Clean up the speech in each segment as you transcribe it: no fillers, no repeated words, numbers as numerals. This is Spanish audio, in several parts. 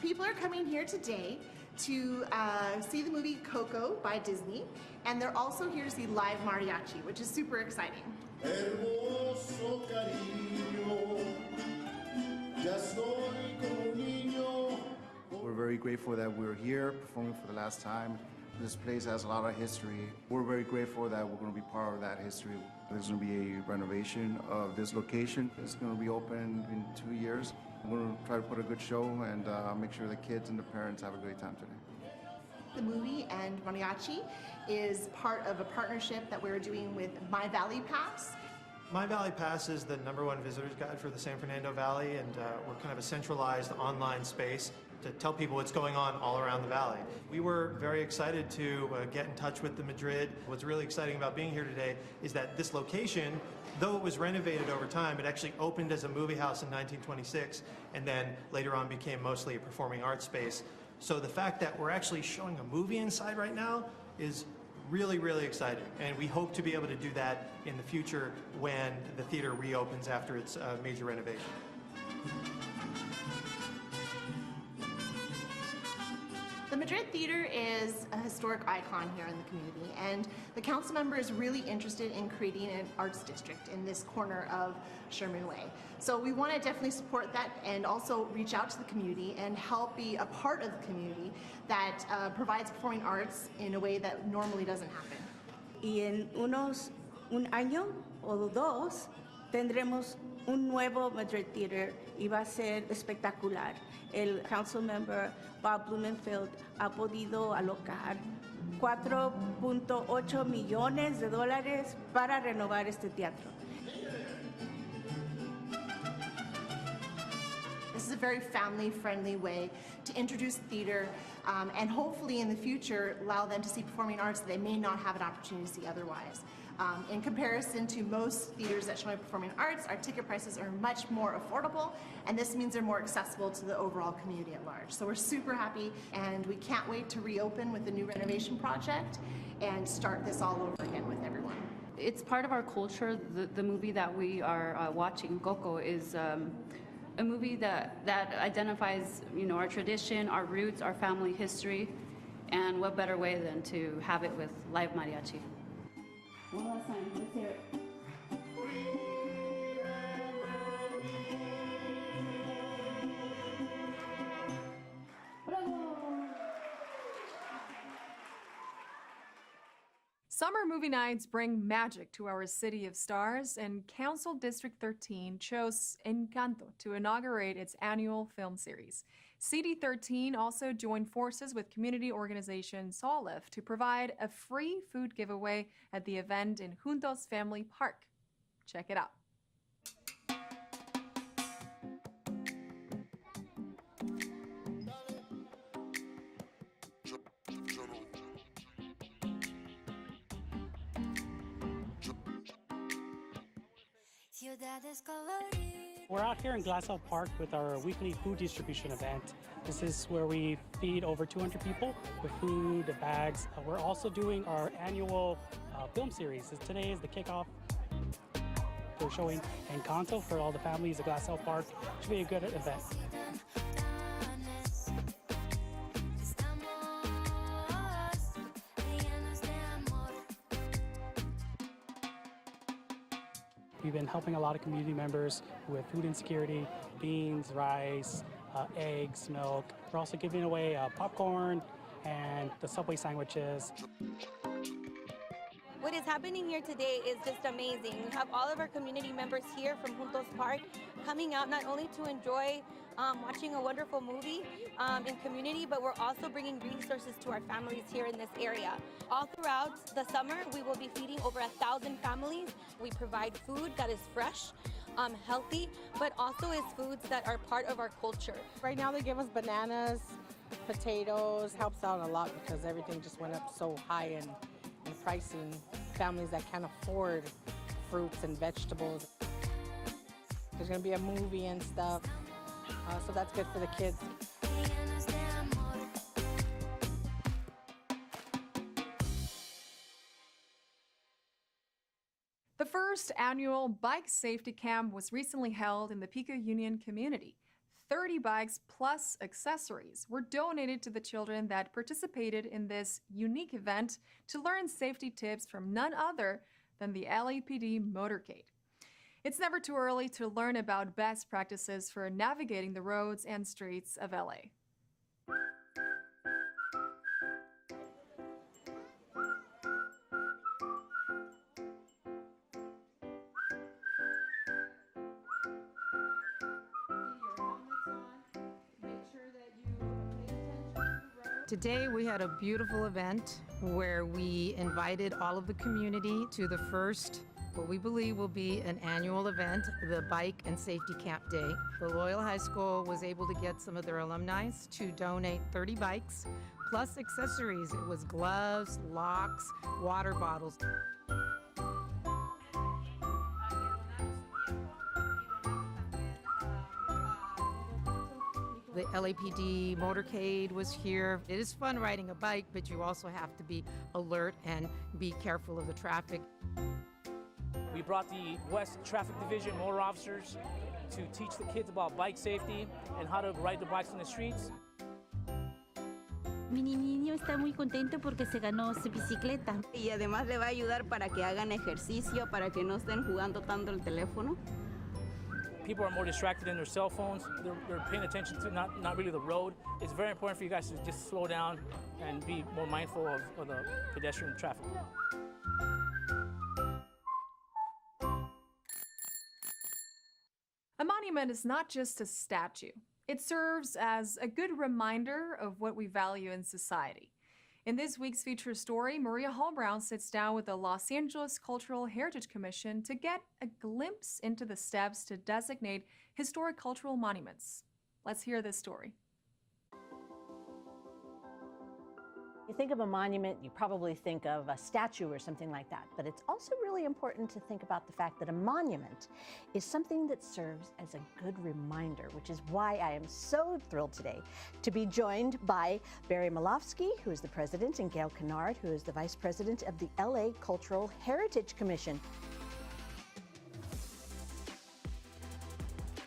People are coming here today to see the movie Coco by Disney, and they're also here to see live mariachi, which is super exciting. Hermoso cariño, ya estoy como un niño. We're very grateful that we're here performing for the last time. This place has a lot of history. We're very grateful that we're going to be part of that history. There's going to be a renovation of this location. It's going to be open in 2 years. We're going to try to put a good show and make sure the kids and the parents have a great time today. The movie and mariachi is part of a partnership that we're doing with My Valley Pass. My Valley Pass is the #1 visitors guide for the San Fernando Valley, and we're kind of a centralized online space to tell people what's going on all around the valley. We were very excited to get in touch with the Madrid. What's really exciting about being here today is that this location, though it was renovated over time, it actually opened as a movie house in 1926 and then later on became mostly a performing arts space. So the fact that we're actually showing a movie inside right now is really, really exciting, and we hope to be able to do that in the future when the theater reopens after its major renovation. The Madrid Theater is a historic icon here in the community, and the council member is really interested in creating an arts district in this corner of Sherman Way. So we want to definitely support that and also reach out to the community and help be a part of the community that provides performing arts in a way that normally doesn't happen. Y en un año o dos tendremos un nuevo Madrid Theater y va a ser espectacular. El council member Bob Blumenfield ha podido alocar $4.8 millones para renovar este teatro. This is a very family-friendly way to introduce theater and hopefully in the future allow them to see performing arts that they may not have an opportunity to see otherwise. In comparison to most theaters that show performing arts, our ticket prices are much more affordable, and this means they're more accessible to the overall community at large. So we're super happy, and we can't wait to reopen with the new renovation project and start this all over again with everyone. It's part of our culture. The movie that we are watching, Coco, is a movie that identifies, our tradition, our roots, our family history, and what better way than to have it with live mariachi. One last time, let's hear it. Summer movie nights bring magic to our city of stars, and Council District 13 chose Encanto to inaugurate its annual film series. CD13 also joined forces with community organization Solif to provide a free food giveaway at the event in Juntos Family Park. Check it out. We're out here in Glassell Park with our weekly food distribution event. This is where we feed over 200 people with food, bags. We're also doing our annual film series. Today is the kickoff. We're showing Encanto for all the families at Glassell Park. Should be a good event. We've been helping a lot of community members with food insecurity, beans, rice, eggs, milk. We're also giving away popcorn and the Subway sandwiches. What is happening here today is just amazing. We have all of our community members here from Juntos Park coming out not only to enjoy watching a wonderful movie in community, but we're also bringing resources to our families here in this area. All throughout the summer, we will be feeding over 1,000 families. We provide food that is fresh, healthy, but also is foods that are part of our culture. Right now they give us bananas, potatoes, helps out a lot because everything just went up so high in pricing. Families that can't afford fruits and vegetables. There's gonna be a movie and stuff, so that's good for the kids. The first annual Bike Safety Camp was recently held in the Pico Union community. 30 bikes plus accessories were donated to the children that participated in this unique event to learn safety tips from none other than the LAPD motorcade. It's never too early to learn about best practices for navigating the roads and streets of LA. Today we had a beautiful event where we invited all of the community to the first, what we believe will be an annual event, the Bike and Safety Camp Day. The Loyola High School was able to get some of their alumni to donate 30 bikes, plus accessories. It was gloves, locks, water bottles. The LAPD motorcade was here. It is fun riding a bike, but you also have to be alert and be careful of the traffic. We brought the West Traffic Division motor officers to teach the kids about bike safety and how to ride the bikes on the streets. Mi niño está muy contento porque se ganó su bicicleta. Y además le va a ayudar para que hagan ejercicio, para que no estén jugando tanto el teléfono. People are more distracted in their cell phones. They're paying attention to not really the road. It's very important for you guys to just slow down and be more mindful of the pedestrian traffic. A monument is not just a statue. It serves as a good reminder of what we value in society. In this week's feature story, Maria Hall-Brown sits down with the Los Angeles Cultural Heritage Commission to get a glimpse into the steps to designate historic cultural monuments. Let's hear this story. You think of a monument, you probably think of a statue or something like that, but it's also really important to think about the fact that a monument is something that serves as a good reminder, which is why I am so thrilled today to be joined by Barry Malofsky, who is the president, and Gail Kennard, who is the vice president of the LA Cultural Heritage Commission.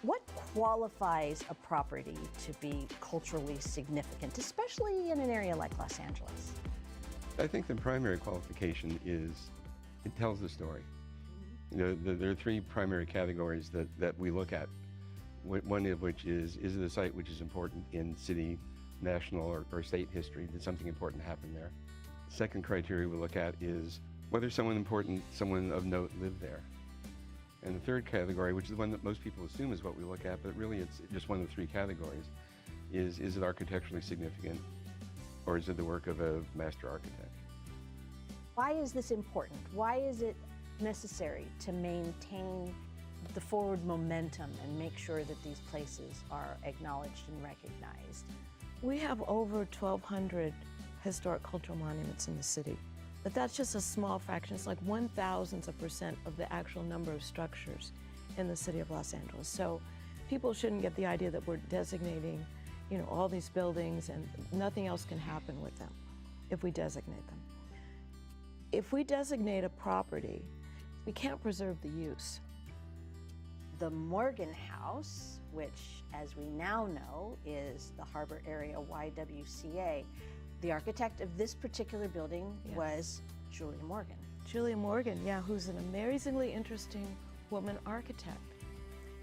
What qualifies a property to be culturally significant, especially in an area like Los Angeles? I think the primary qualification is it tells the story. You know, there are three primary categories that we look at. One of which is it a site which is important in city, national, or state history? Did something important happen there? Second criteria we look at is whether someone of note lived there. And the third category, which is the one that most people assume is what we look at, but really it's just one of the three categories, is it architecturally significant, or is it the work of a master architect? Why is this important? Why is it necessary to maintain the forward momentum and make sure that these places are acknowledged and recognized? We have over 1,200 historic cultural monuments in the city. But that's just a small fraction. It's like 0.001% of the actual number of structures in the city of Los Angeles. So people shouldn't get the idea that we're designating, all these buildings and nothing else can happen with them if we designate them. If we designate a property, we can't preserve the use. The Morgan House, which as we now know is the Harbor Area YWCA, the architect of this particular building was Julia Morgan. Julia Morgan, yeah, who's an amazingly interesting woman architect.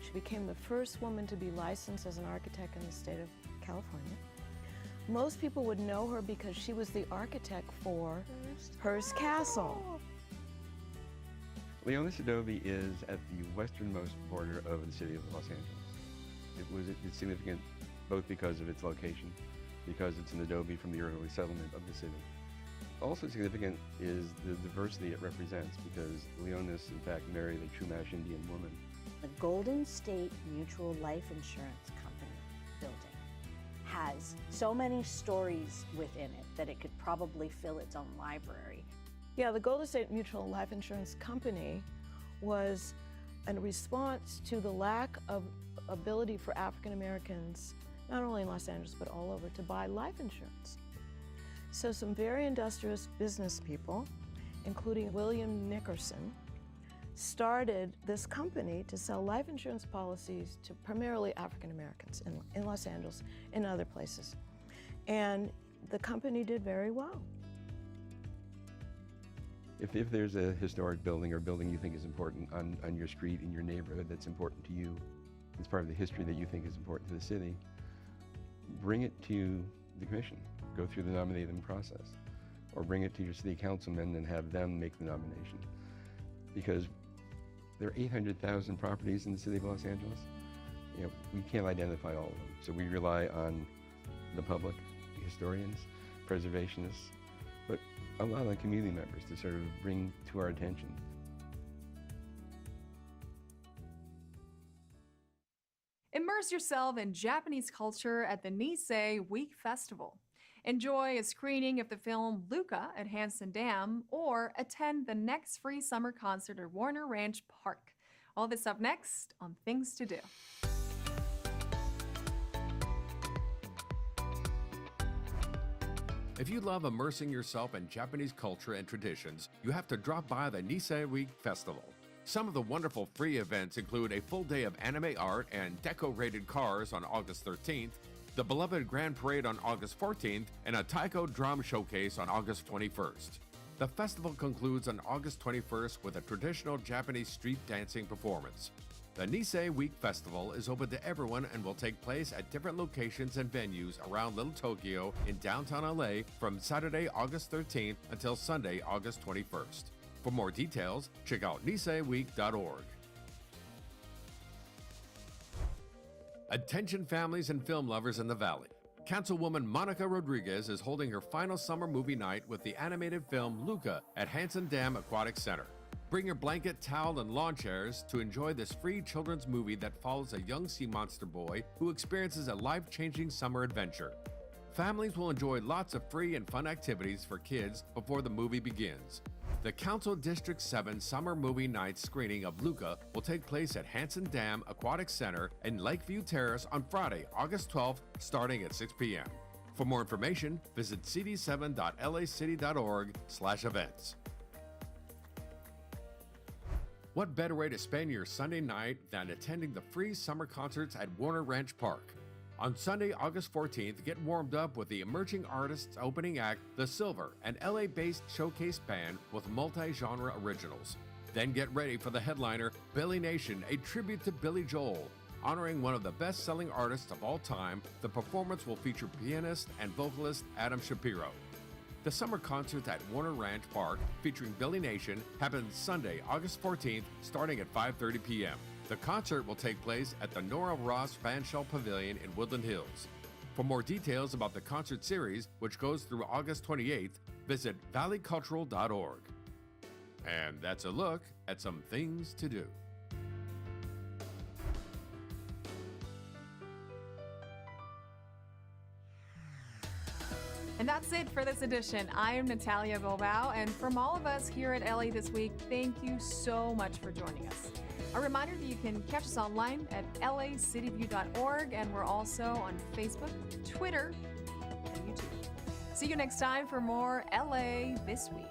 She became the first woman to be licensed as an architect in the state of California. Most people would know her because she was the architect for Hearst Castle. Leonis Adobe is at the westernmost border of the city of Los Angeles. It's significant both because of its location, because it's an adobe from the early settlement of the city. Also significant is the diversity it represents, because Leonis, in fact, married a Chumash Indian woman. The Golden State Mutual Life Insurance Company building has so many stories within it that it could probably fill its own library. Yeah, the Golden State Mutual Life Insurance Company was a response to the lack of ability for African Americans, not only in Los Angeles, but all over, to buy life insurance. So some very industrious business people, including William Nickerson, started this company to sell life insurance policies to primarily African Americans in Los Angeles and other places. And the company did very well. If there's a historic building or building you think is important on your street, in your neighborhood, that's important to you, it's part of the history that you think is important to the city, bring it to the commission. Go through the nominating process. Or bring it to your city councilman and have them make the nomination. Because there are 800,000 properties in the city of Los Angeles. You know, we can't identify all of them. So we rely on the public, historians, preservationists, but a lot of community members to sort of bring to our attention. Immerse yourself in Japanese culture at the Nisei Week Festival. Enjoy a screening of the film Luca at Hanson Dam, or attend the next free summer concert at Warner Ranch Park. All this up next on Things to Do. If you love immersing yourself in Japanese culture and traditions, you have to drop by the Nisei Week Festival. Some of the wonderful free events include a full day of anime art and deco-rated cars on August 13th, the beloved Grand Parade on August 14th, and a taiko drum showcase on August 21st. The festival concludes on August 21st with a traditional Japanese street dancing performance. The Nisei Week Festival is open to everyone and will take place at different locations and venues around Little Tokyo in downtown LA from Saturday, August 13th until Sunday, August 21st. For more details, check out niseiweek.org. Attention families and film lovers in the Valley. Councilwoman Monica Rodriguez is holding her final summer movie night with the animated film Luca at Hanson Dam Aquatic Center. Bring your blanket, towel, and lawn chairs to enjoy this free children's movie that follows a young sea monster boy who experiences a life-changing summer adventure. Families will enjoy lots of free and fun activities for kids before the movie begins. The Council District 7 Summer Movie Night screening of Luca will take place at Hanson Dam Aquatic Center in Lakeview Terrace on Friday, August 12th, starting at 6 p.m. For more information, visit cd7.lacity.org/events. What better way to spend your Sunday night than attending the free summer concerts at Warner Ranch Park? On Sunday, August 14th, get warmed up with the emerging artists opening act, The Silver, an LA-based showcase band with multi-genre originals. Then get ready for the headliner, Billy Nation, a tribute to Billy Joel. Honoring one of the best-selling artists of all time, the performance will feature pianist and vocalist Adam Shapiro. The summer concert at Warner Ranch Park, featuring Billy Nation, happens Sunday, August 14th, starting at 5:30 p.m. The concert will take place at the Nora Ross Fanshell Pavilion in Woodland Hills. For more details about the concert series, which goes through August 28th, visit valleycultural.org. And that's a look at some things to do. And that's it for this edition. I am Natalia Bilbao, and from all of us here at LA This Week, thank you so much for joining us. A reminder that you can catch us online at lacityview.org, and we're also on Facebook, Twitter, and YouTube. See you next time for more LA This Week.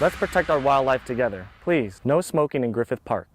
Let's protect our wildlife together. Please, no smoking in Griffith Park.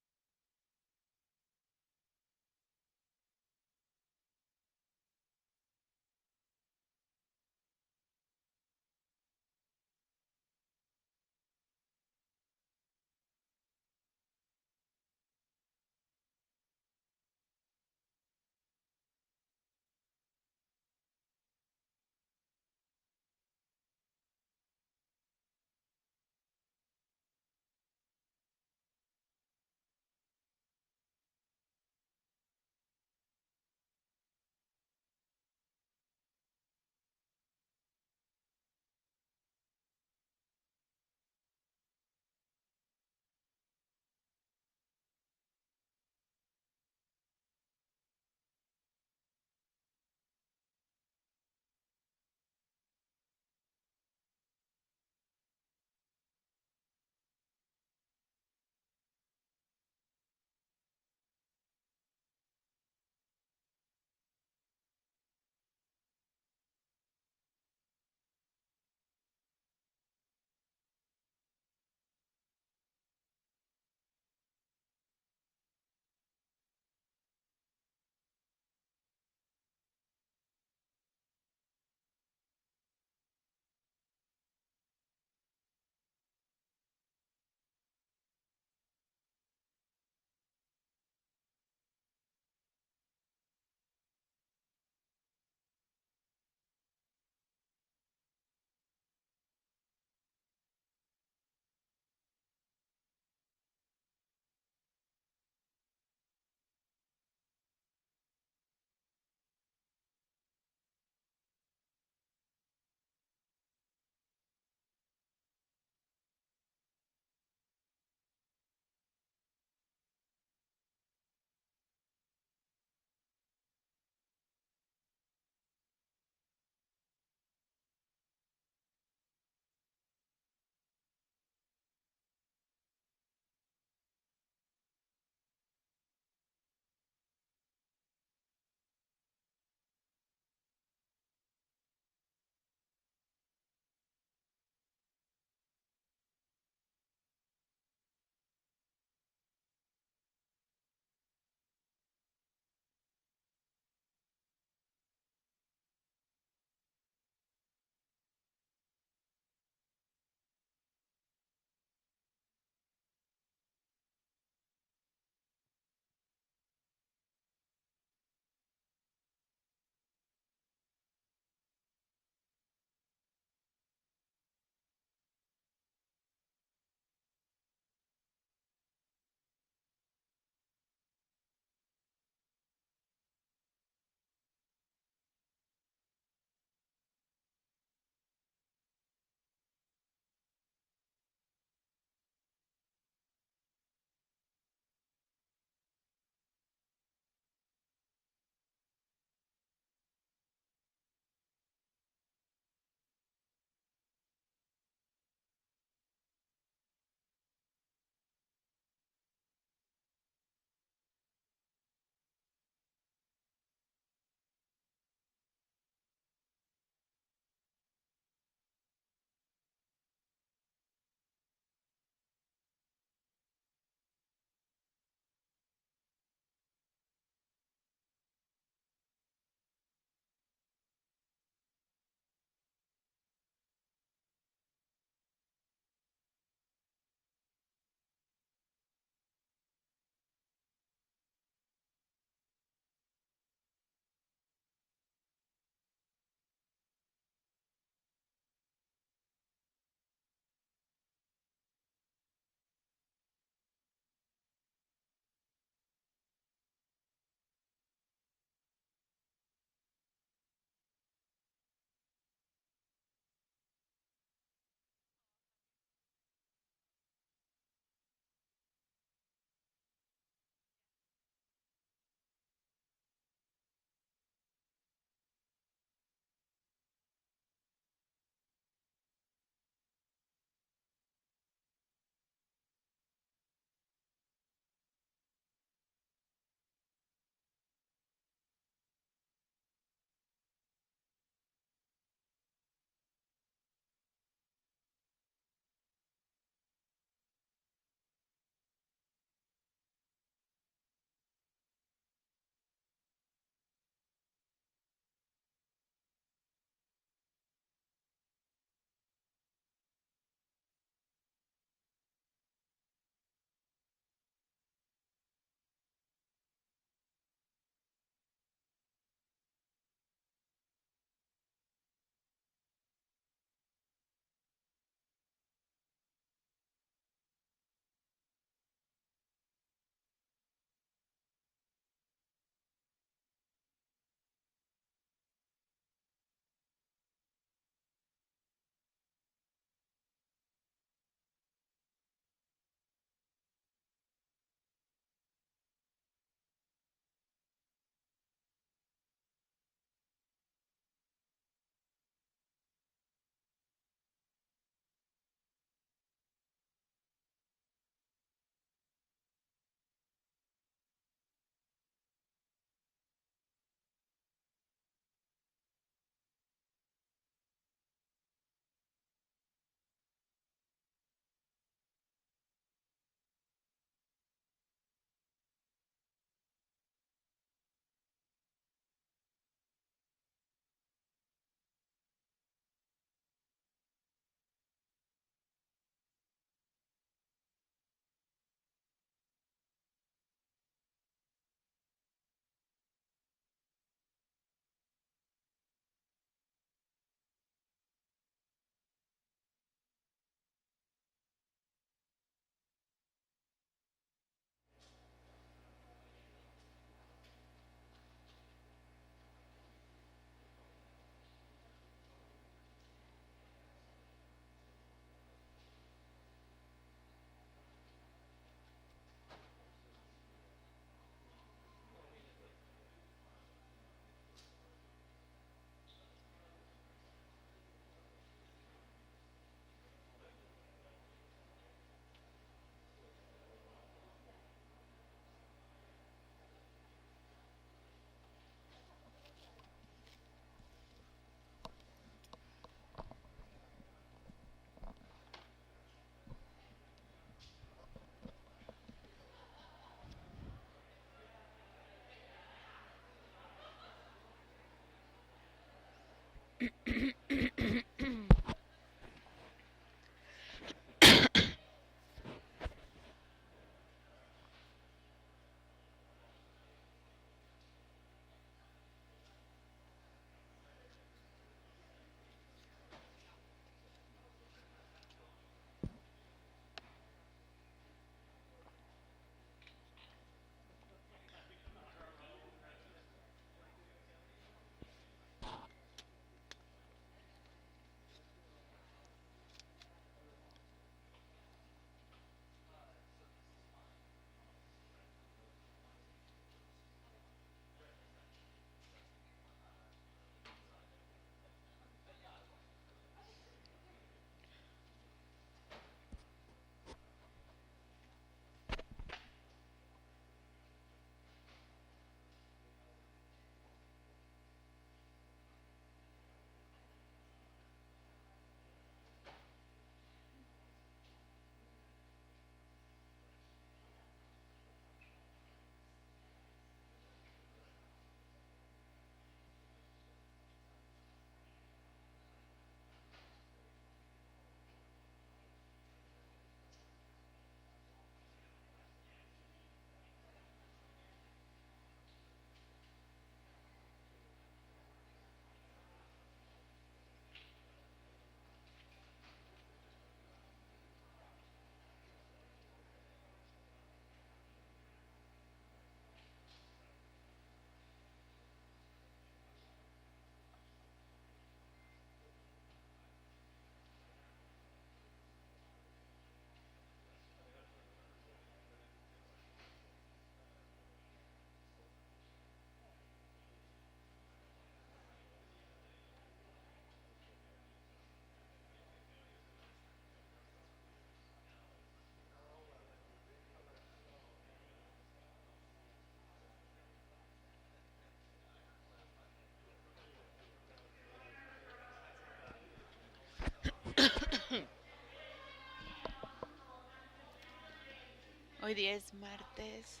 Hoy día es martes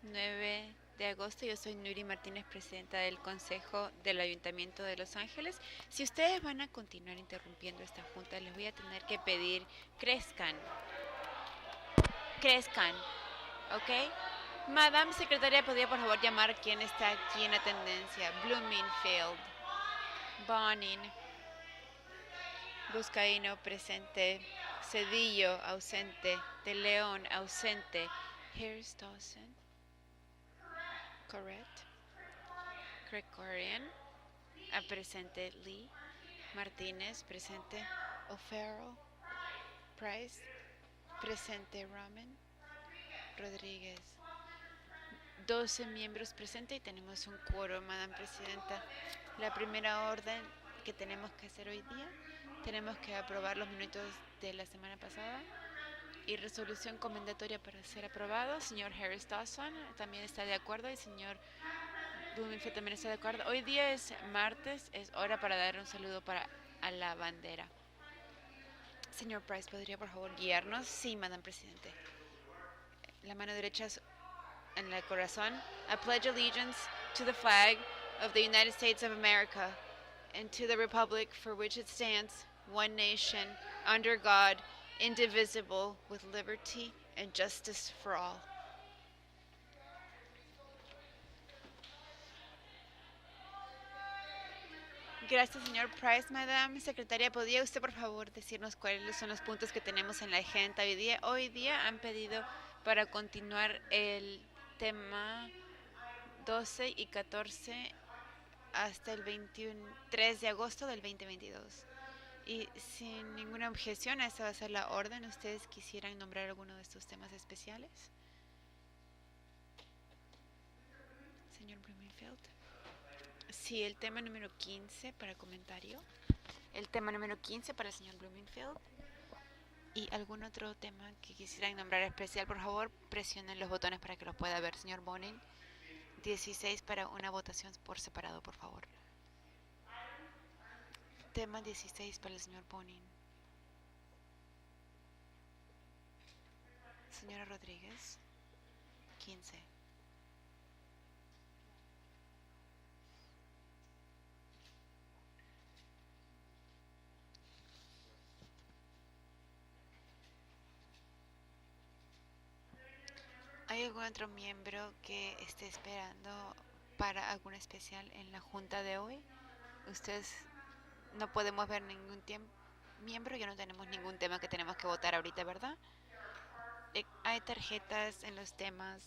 9 de agosto. Yo soy Nuri Martínez, presidenta del Consejo del Ayuntamiento de Los Ángeles. Si ustedes van a continuar interrumpiendo esta junta, les voy a tener que pedir crezcan. Crezcan, ¿ok? Madame Secretaria, ¿podría por favor llamar quién está aquí en atendencia? Bloomingfield, Bonin, Buscaíno presente, Cedillo ausente, De León ausente, Harris Dawson, correct, Gregorian, presente, Lee, Martínez presente, O'Farrell, Price presente, Raman, Rodríguez. 12 miembros presentes y tenemos un quórum, Madame Presidenta. La primera orden que tenemos que hacer hoy día, tenemos que aprobar los minutos de la semana pasada y resolución comendatoria para ser aprobado. Señor Harris Dawson también está de acuerdo y señor Bloomingfield también está de acuerdo. Hoy día es martes, es hora para dar un saludo a la bandera. Señor Price, ¿podría por favor guiarnos? Sí, Madame Presidente. La mano derecha en el corazón. I pledge allegiance to the flag of the United States of America and to the republic for which it stands, one nation, under God, indivisible, with liberty and justice for all. Gracias, señor Price. Madame Secretaria, ¿podría usted por favor decirnos cuáles son los puntos que tenemos en la agenda hoy día? Hoy día han pedido para continuar el tema 12 y 14 hasta el 23 de agosto del 2022. Y sin ninguna objeción, esta va a ser la orden. ¿Ustedes quisieran nombrar alguno de estos temas especiales? Señor Bloomingfield. Sí, el tema número 15 para comentario. El tema número 15 para el señor Bloomingfield. ¿Y algún otro tema que quisieran nombrar especial? Por favor, presionen los botones para que lo pueda ver, señor Bonin. 16 para una votación por separado, por favor. Tema 16 para el señor Bonin. Señora Rodríguez. 15. ¿Hay algún otro miembro que esté esperando para algún especial en la junta de hoy? Ustedes no podemos ver ningún miembro, ya no tenemos ningún tema que tenemos que votar ahorita, ¿verdad? Hay tarjetas en los temas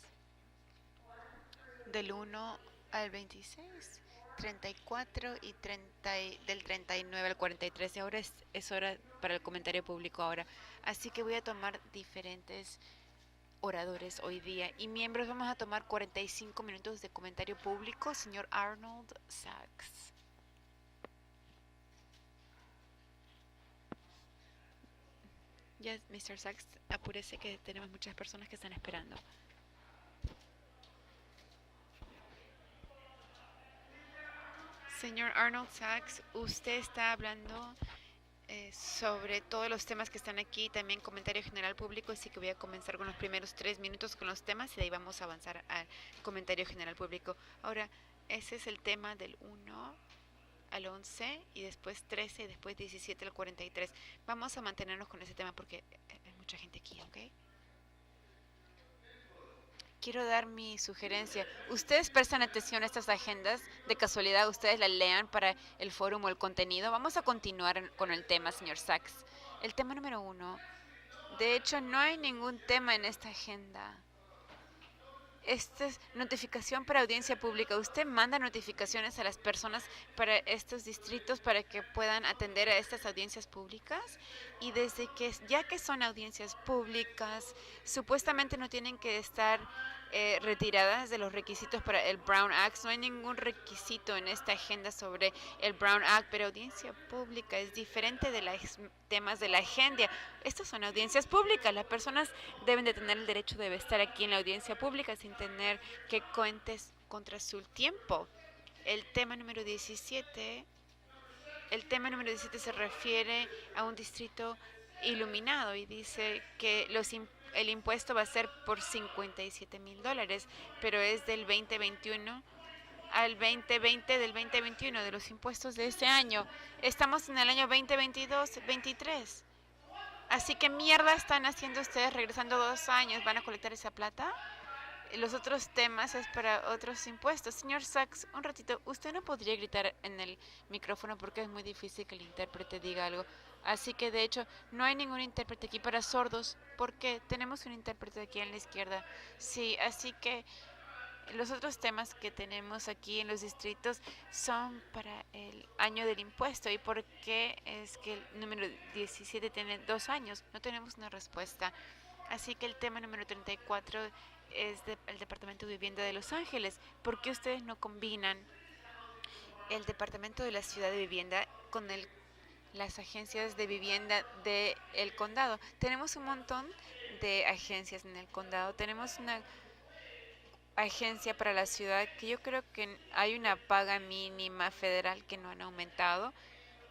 del 1 al 26, 34 y 30, del 39 al 43. Y ahora es hora para el comentario público ahora. Así que voy a tomar diferentes oradores hoy día. Y miembros, vamos a tomar 45 minutos de comentario público. Señor Arnold Sachs. Ya, Mr. Sachs, apúrese que tenemos muchas personas que están esperando. Señor Arnold Sachs, usted está hablando sobre todos los temas que están aquí, también comentario general público, así que voy a comenzar con los primeros 3 minutos con los temas y de ahí vamos a avanzar al comentario general público. Ahora, ese es el tema del 1 al 11 y después 13 y después 17 al 43. Vamos a mantenernos con ese tema porque hay mucha gente aquí, ¿ok? Quiero dar mi sugerencia. Ustedes prestan atención a estas agendas, de casualidad ustedes las lean para el fórum o el contenido. Vamos a continuar con el tema, señor Sachs. El tema número 1. De hecho, no hay ningún tema en esta agenda. Esta es notificación para audiencia pública. Usted manda notificaciones a las personas para estos distritos para que puedan atender a estas audiencias públicas. Y desde que, ya que son audiencias públicas, supuestamente no tienen que estar retiradas de los requisitos para el Brown Act. No hay ningún requisito en esta agenda sobre el Brown Act, pero audiencia pública es diferente de los temas de la agenda. Estas son audiencias públicas. Las personas deben de tener el derecho de estar aquí en la audiencia pública sin tener que cuentes contra su tiempo. El tema número 17 se refiere a un distrito iluminado y dice que el impuesto va a ser por $57,000, pero es del 2021 al 2020 del 2021 de los impuestos de este año. Estamos en el año 2022-23. Así que mierda están haciendo ustedes regresando 2 años. ¿Van a colectar esa plata? Los otros temas es para otros impuestos. Señor Sachs, un ratito, usted no podría gritar en el micrófono porque es muy difícil que el intérprete diga algo. Así que de hecho no hay ningún intérprete aquí para sordos porque tenemos un intérprete aquí en la izquierda. Sí, así que los otros temas que tenemos aquí en los distritos son para el año del impuesto. ¿Y por qué es que el número 17 tiene 2 años? No tenemos una respuesta. Así que el tema número 34 es del Departamento de Vivienda de Los Ángeles. ¿Por qué ustedes no combinan el Departamento de la Ciudad de Vivienda con las agencias de vivienda del condado? Tenemos un montón de agencias en el condado. Tenemos una agencia para la ciudad que yo creo que hay una paga mínima federal que no han aumentado.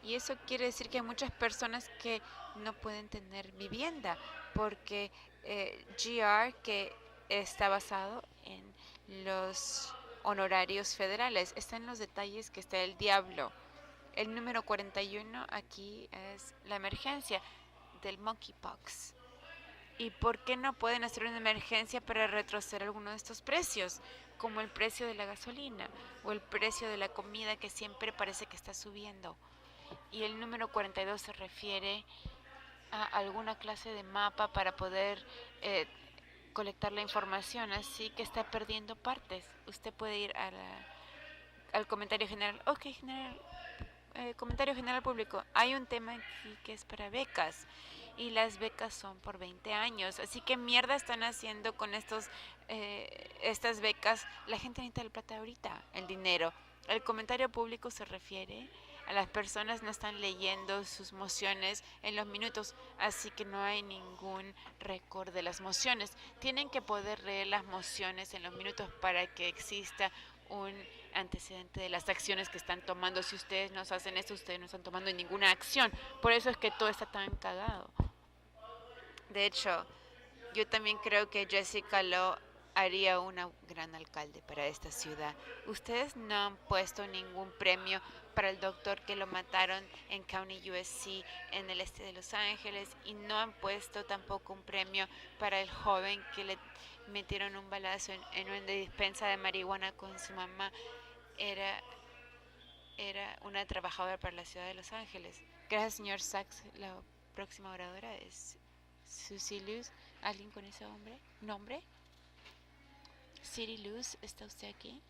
Y eso quiere decir que hay muchas personas que no pueden tener vivienda porque GR, que está basado en los honorarios federales, está en los detalles que está el diablo. El número 41 aquí es la emergencia del monkeypox. ¿Y por qué no pueden hacer una emergencia para retroceder alguno de estos precios? Como el precio de la gasolina o el precio de la comida que siempre parece que está subiendo. Y el número 42 se refiere a alguna clase de mapa para poder colectar la información, así que está perdiendo partes. Usted puede ir al comentario general. Ok, general. Comentario general público. Hay un tema aquí que es para becas y las becas son por 20 años. Así que mierda están haciendo con estas becas. La gente necesita la plata ahorita, el dinero. El comentario público se refiere a las personas no están leyendo sus mociones en los minutos, así que no hay ningún récord de las mociones. Tienen que poder leer las mociones en los minutos para que exista un antecedente de las acciones que están tomando. Si ustedes no hacen esto, ustedes no están tomando ninguna acción. Por eso es que todo está tan cagado. De hecho, yo también creo que Jessica Lowe haría una gran alcalde para esta ciudad. Ustedes no han puesto ningún premio para el doctor que lo mataron en County USC en el este de Los Ángeles y no han puesto tampoco un premio para el joven que le metieron un balazo en una dispensa de marihuana con su mamá. Era una trabajadora para la ciudad de Los Ángeles. Gracias, señor Sachs. La próxima oradora es Susie Luz. ¿Alguien con ese nombre? Siri Luz, ¿está usted aquí?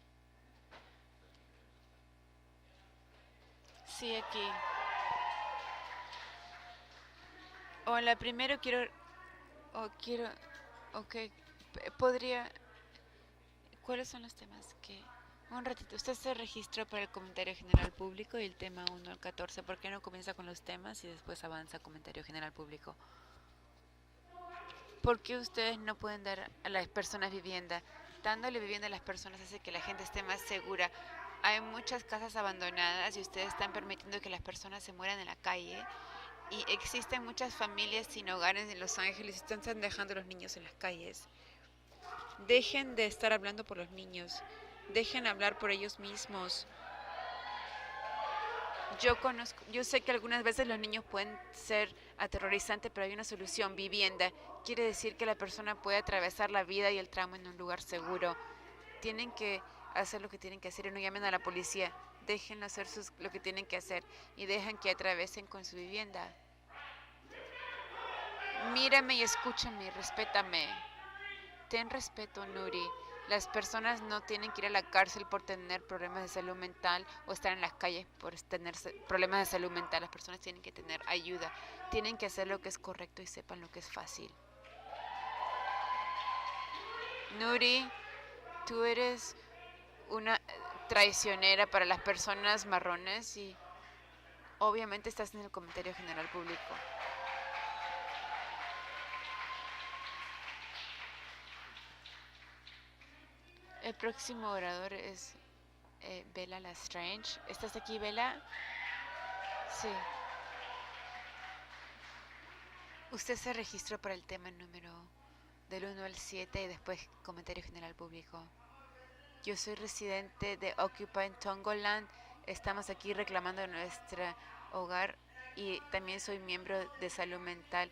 Sí, aquí. Hola, primero ¿cuáles son los temas que... Un ratito, usted se registró para el comentario general público y el tema 1 al 14. ¿Por qué no comienza con los temas y después avanza a comentario general público? ¿Por qué ustedes no pueden dar a las personas vivienda? Dándole vivienda a las personas hace que la gente esté más segura. Hay muchas casas abandonadas y ustedes están permitiendo que las personas se mueran en la calle. Y existen muchas familias sin hogares en Los Ángeles y están dejando a los niños en las calles. Dejen de estar hablando por los niños. Dejen hablar por ellos mismos. Yo sé que algunas veces los niños pueden ser aterrorizantes, pero hay una solución: vivienda. Quiere decir que la persona puede atravesar la vida y el trauma en un lugar seguro. Tienen que hacer lo que tienen que hacer y no llamen a la policía. Dejen hacer lo que tienen que hacer y dejen que atravesen con su vivienda. Mírame y escúchame y respétame. Ten respeto, Nuri. Las personas no tienen que ir a la cárcel por tener problemas de salud mental o estar en las calles por tener problemas de salud mental. Las personas tienen que tener ayuda. Tienen que hacer lo que es correcto y sepan lo que es fácil. Nuri, tú eres una traicionera para las personas marrones y obviamente estás en el comentario general público. El próximo orador es Bella Lestrange. ¿Estás aquí, Bella? Sí. Usted se registró para el tema número del 1 al 7 y después comentario general público. Yo soy residente de Occupy Tongoland. Estamos aquí reclamando nuestro hogar y también soy miembro de salud mental.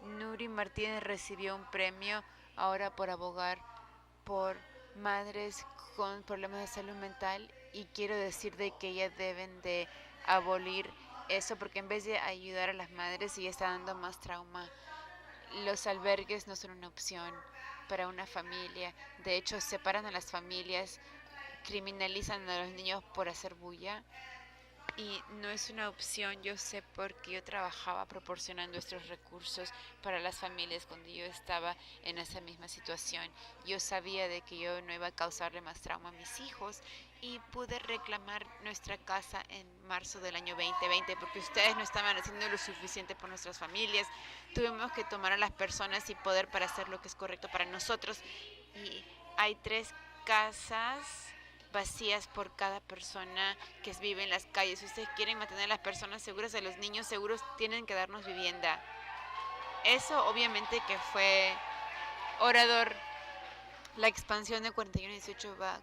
Nuri Martínez recibió un premio ahora por abogar por madres con problemas de salud mental y quiero decir de que ellas deben de abolir eso porque en vez de ayudar a las madres y está dando más trauma. Los albergues no son una opción para una familia. De hecho, separan a las familias, criminalizan a los niños por hacer bulla y no es una opción. Yo sé porque yo trabajaba proporcionando estos recursos para las familias cuando yo estaba en esa misma situación. Yo sabía de que yo no iba a causarle más trauma a mis hijos y pude reclamar nuestra casa en marzo del año 2020 porque ustedes no estaban haciendo lo suficiente por nuestras familias. Tuvimos que tomar a las personas y poder para hacer lo que es correcto para nosotros y hay 3 casas vacías por cada persona que vive en las calles. Si ustedes quieren mantener a las personas seguras, a los niños seguros, tienen que darnos vivienda. Eso obviamente que fue orador. La expansión de 4118 va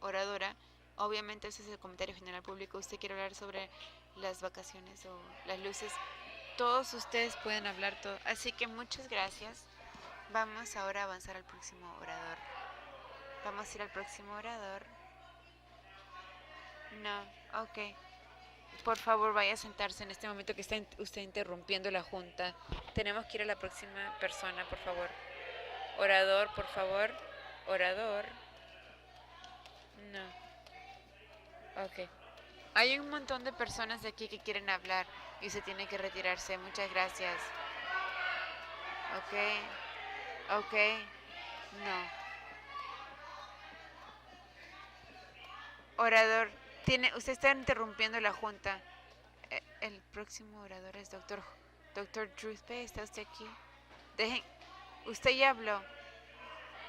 oradora. Obviamente ese es el comentario general público. ¿Usted quiere hablar sobre las vacaciones o las luces? Todos ustedes pueden hablar todo. Así que muchas gracias. Vamos ahora a avanzar al próximo orador. Vamos a ir al próximo orador. No, ok. Por favor, vaya a sentarse en este momento que está usted interrumpiendo la junta. Tenemos que ir a la próxima persona, por favor. Orador, por favor. Orador. No. Ok. Hay un montón de personas de aquí que quieren hablar y usted tiene que retirarse. Muchas gracias. Ok. Ok. No. Orador, usted está interrumpiendo la junta. El próximo orador es Dr. Truthbay. ¿Está usted aquí? Usted ya habló.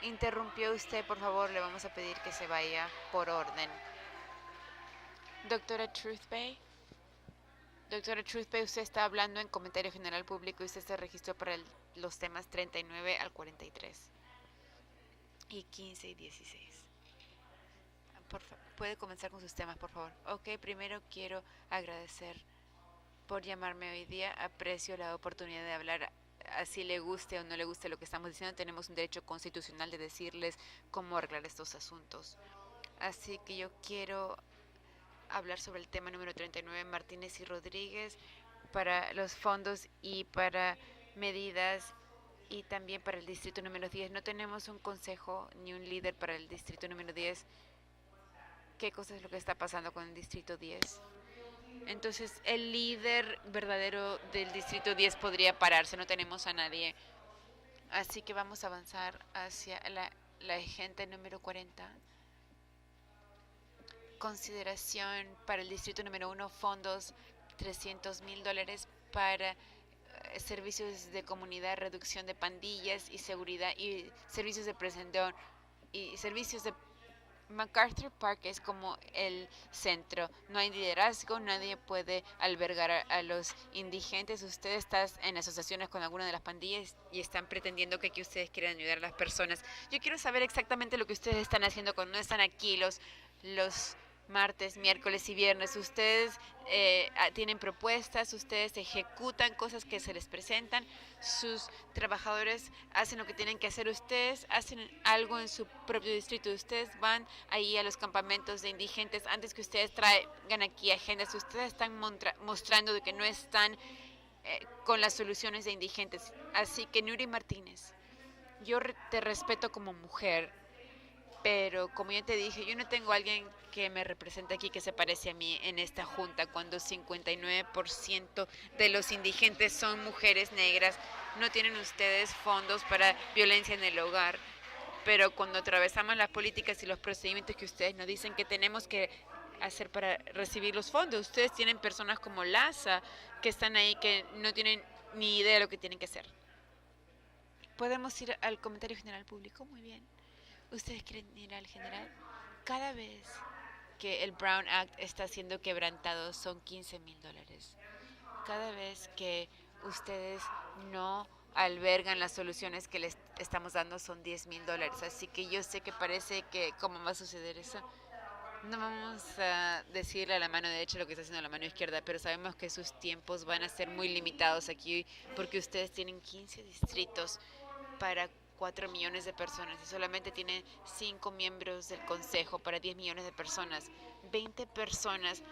Interrumpió usted, por favor, le vamos a pedir que se vaya por orden. Doctora Truthbay. Doctora Truthbay, usted está hablando en comentario general público y usted se registró para los temas 39 al 43. Y 15 y 16. Por favor, puede comenzar con sus temas, por favor. Ok, primero quiero agradecer por llamarme hoy día. Aprecio la oportunidad de hablar así le guste o no le guste lo que estamos diciendo, tenemos un derecho constitucional de decirles cómo arreglar estos asuntos. Así que yo quiero hablar sobre el tema número 39, Martínez y Rodríguez, para los fondos y para medidas, y también para el distrito número 10. No tenemos un consejo ni un líder para el distrito número 10. ¿Qué cosa es lo que está pasando con el distrito 10? Entonces, el líder verdadero del distrito 10 podría pararse. No tenemos a nadie. Así que vamos a avanzar hacia la agenda número 40. Consideración para el distrito número 1, fondos $300,000 para servicios de comunidad, reducción de pandillas y seguridad, y servicios de prevención y servicios de... MacArthur Park es como el centro. No hay liderazgo, nadie puede albergar a los indigentes. Ustedes están en asociaciones con alguna de las pandillas y están pretendiendo que ustedes quieren ayudar a las personas. Yo quiero saber exactamente lo que ustedes están haciendo cuando no están aquí los martes, miércoles y viernes. Ustedes tienen propuestas, ustedes ejecutan cosas que se les presentan, sus trabajadores hacen lo que tienen que hacer, ustedes hacen algo en su propio distrito, ustedes van ahí a los campamentos de indigentes antes que ustedes traigan aquí agendas, ustedes están mostrando de que no están con las soluciones de indigentes. Así que Nuri Martínez, yo te respeto como mujer, pero como ya te dije, yo no tengo a alguien que me represente aquí que se parece a mí en esta junta, cuando 59% de los indigentes son mujeres negras. No tienen ustedes fondos para violencia en el hogar, pero cuando atravesamos las políticas y los procedimientos que ustedes nos dicen que tenemos que hacer para recibir los fondos, ustedes tienen personas como Laza que están ahí que no tienen ni idea de lo que tienen que hacer. ¿Podemos ir al comentario general público? Muy bien. ¿Ustedes quieren ir al general? Cada vez que el Brown Act está siendo quebrantado son $15,000. Cada vez que ustedes no albergan las soluciones que les estamos dando son $10,000. Así que yo sé que parece que cómo va a suceder eso. No vamos a decirle a la mano derecha lo que está haciendo la mano izquierda, pero sabemos que sus tiempos van a ser muy limitados aquí porque ustedes tienen 15 distritos para 4 millones de personas y solamente tienen 5 miembros del consejo para 10 millones de personas. 20 personas,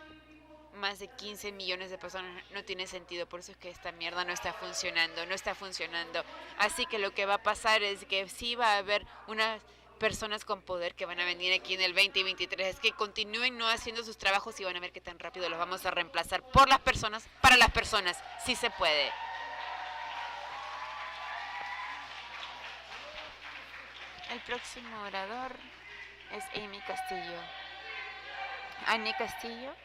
más de 15 millones de personas, no tiene sentido. Por eso es que esta mierda no está funcionando. Así que lo que va a pasar es que sí va a haber unas personas con poder que van a venir aquí en el 2023. Es que continúen no haciendo sus trabajos y van a ver qué tan rápido los vamos a reemplazar por las personas, para las personas. Sí se puede. El próximo orador es Amy Castillo. Annie Castillo.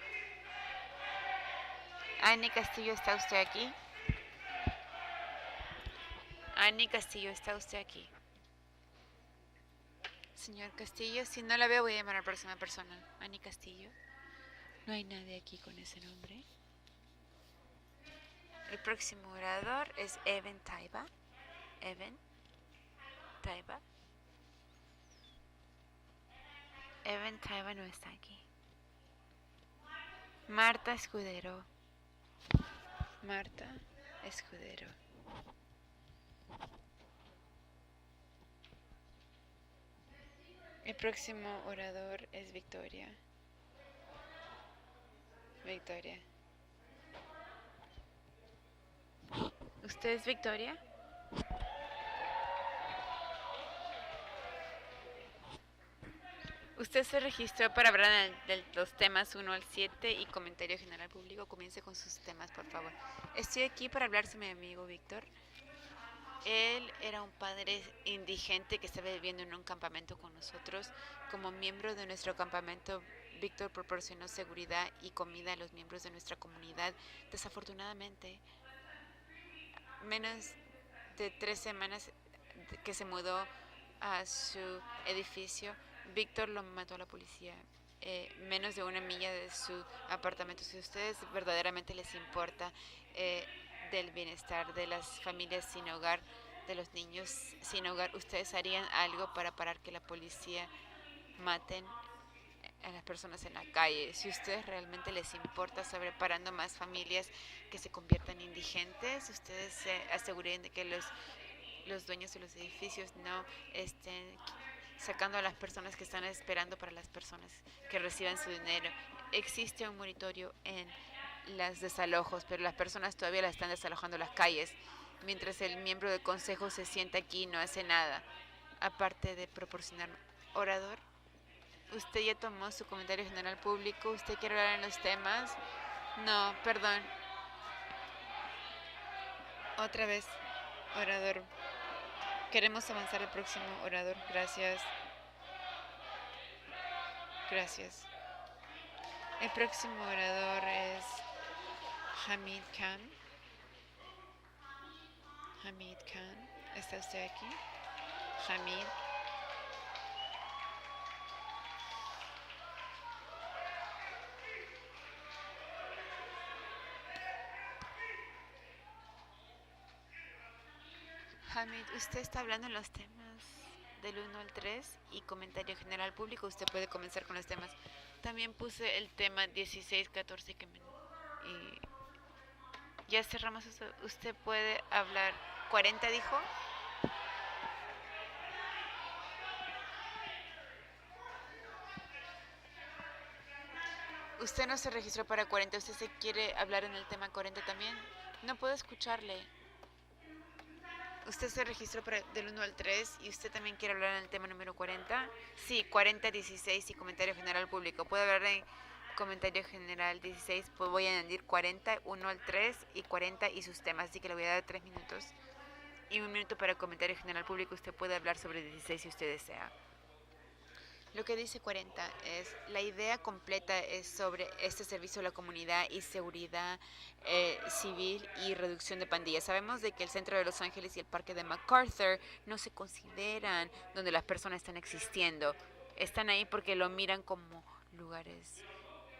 Annie Castillo, ¿está usted aquí? Annie Castillo, ¿está usted aquí? Señor Castillo, si no la veo voy a llamar a la próxima persona. Annie Castillo. No hay nadie aquí con ese nombre. El próximo orador es Evan Taiba. Evan Taiba. Evan Taiba no está aquí. Marta Escudero. Marta Escudero. El próximo orador es Victoria. Victoria. ¿Usted es Victoria? Usted se registró para hablar de los temas 1 al 7 y comentario general público. Comience con sus temas, por favor. Estoy aquí para hablar sobre mi amigo Víctor. Él era un padre indigente que estaba viviendo en un campamento con nosotros. Como miembro de nuestro campamento, Víctor proporcionó seguridad y comida a los miembros de nuestra comunidad. Desafortunadamente, menos de 3 semanas que se mudó a su edificio, Víctor lo mató a la policía, menos de 1 milla de su apartamento. Si a ustedes verdaderamente les importa del bienestar de las familias sin hogar, de los niños sin hogar, ¿ustedes harían algo para parar que la policía maten a las personas en la calle. Si a ustedes realmente les importa sobre parando más familias que se conviertan indigentes, ustedes se aseguren de que los dueños de los edificios no estén sacando a las personas que están esperando para las personas que reciban su dinero. Existe un monitorio en los desalojos, pero las personas todavía las están desalojando en las calles, mientras el miembro del consejo se sienta aquí y no hace nada, aparte de proporcionar. Orador, usted ya tomó su comentario general público. ¿Usted quiere hablar en los temas? No, perdón. Otra vez, orador. Queremos avanzar al próximo orador. Gracias. Gracias. El próximo orador es Hamid Khan. Hamid Khan, ¿está usted aquí? Hamid. Hamid, usted está hablando en los temas del 1 al 3 y comentario general público. Usted puede comenzar con los temas. También puse el tema 16, 14 y ya cerramos eso. Usted puede hablar. 40 dijo. Usted no se registró para 40. ¿Usted se quiere hablar en el tema 40 también? No puedo escucharle. ¿Usted se registró para del 1 al 3 y usted también quiere hablar en el tema número 40? Sí, 40, 16 y comentario general público. ¿Puedo hablar en comentario general 16? Pues voy a añadir 40, 1 al 3 y 40 y sus temas. Así que le voy a dar 3 minutos. Y 1 minuto para comentario general público. Usted puede hablar sobre 16 si usted desea. Lo que dice 40 es, la idea completa es sobre este servicio a la comunidad y seguridad civil y reducción de pandillas. Sabemos de que el centro de Los Ángeles y el parque de MacArthur no se consideran donde las personas están existiendo. Están ahí porque lo miran como lugares,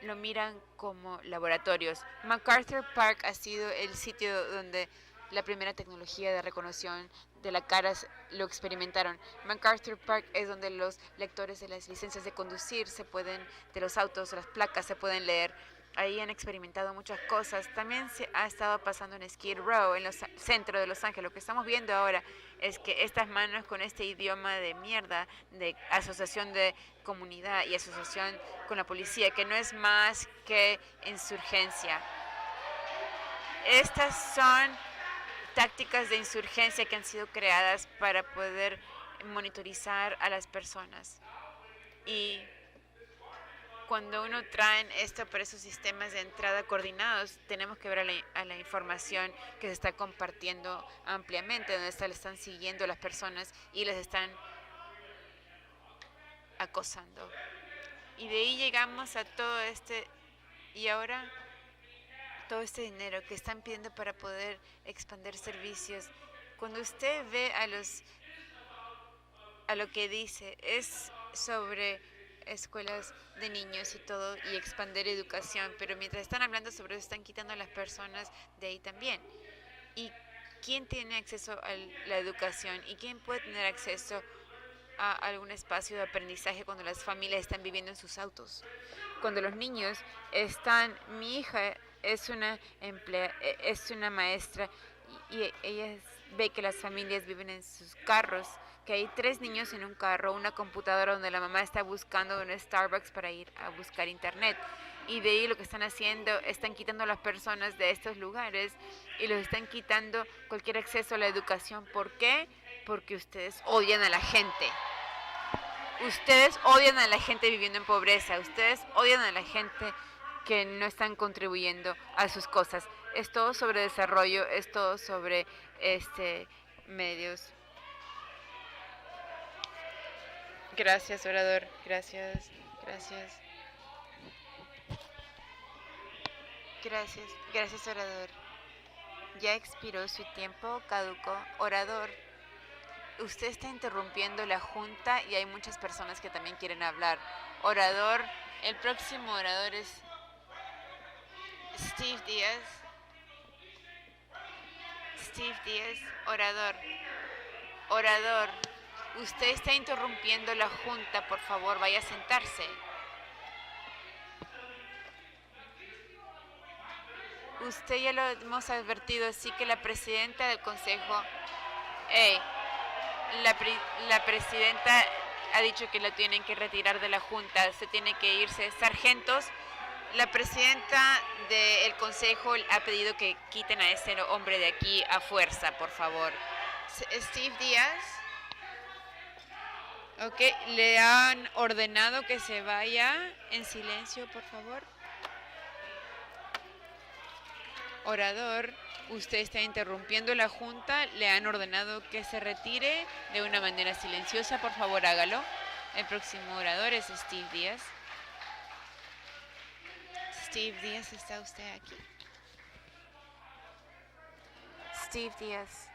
lo miran como laboratorios. MacArthur Park ha sido el sitio donde la primera tecnología de reconoción de la cara lo experimentaron. MacArthur Park es donde los lectores de las licencias de conducir de los autos, las placas se pueden leer. Ahí han experimentado muchas cosas. También se ha estado pasando en Skid Row, en el centro de Los Ángeles. Lo que estamos viendo ahora es que estas manos con este idioma de mierda, de asociación de comunidad y asociación con la policía, que no es más que insurgencia. Estas son tácticas de insurgencia que han sido creadas para poder monitorizar a las personas. Y cuando uno trae esto para esos sistemas de entrada coordinados, tenemos que ver a la información que se está compartiendo ampliamente, donde le están siguiendo las personas y les están acosando. Y de ahí llegamos a todo y ahora todo este dinero que están pidiendo para poder expandir servicios. Cuando usted ve a lo que dice, es sobre escuelas de niños y todo, y expandir educación, pero mientras están hablando sobre eso, están quitando a las personas de ahí también. ¿Y quién tiene acceso a la educación? ¿Y quién puede tener acceso a algún espacio de aprendizaje cuando las familias están viviendo en sus autos? Cuando los niños mi hija es una maestra y ella ve que las familias viven en sus carros, que hay 3 niños en un carro, una computadora donde la mamá está buscando un Starbucks para ir a buscar internet. Y de ahí lo que están haciendo, están quitando a las personas de estos lugares y los están quitando cualquier acceso a la educación. ¿Por qué? Porque ustedes odian a la gente. Ustedes odian a la gente viviendo en pobreza. Ustedes odian a la gente que no están contribuyendo a sus cosas. Es todo sobre desarrollo, es todo sobre medios. Gracias, orador. Gracias. Gracias, orador. Ya expiró su tiempo, caducó. Orador, usted está interrumpiendo la junta y hay muchas personas que también quieren hablar. Orador, el próximo orador es Steve Díaz. Orador, usted está interrumpiendo la junta, por favor, vaya a sentarse. usted ya lo hemos advertido, así que la presidenta del consejo, la presidenta ha dicho que lo tienen que retirar de la junta, se tiene que irse. Sargentos, la presidenta del consejo ha pedido que quiten a ese hombre de aquí a fuerza, por favor. Steve Díaz. Ok, le han ordenado que se vaya en silencio, por favor. Orador, usted está interrumpiendo la junta, le han ordenado que se retire de una manera silenciosa, por favor hágalo. El próximo orador es Steve Díaz. Steve Díaz, ¿está usted aquí? Steve Díaz.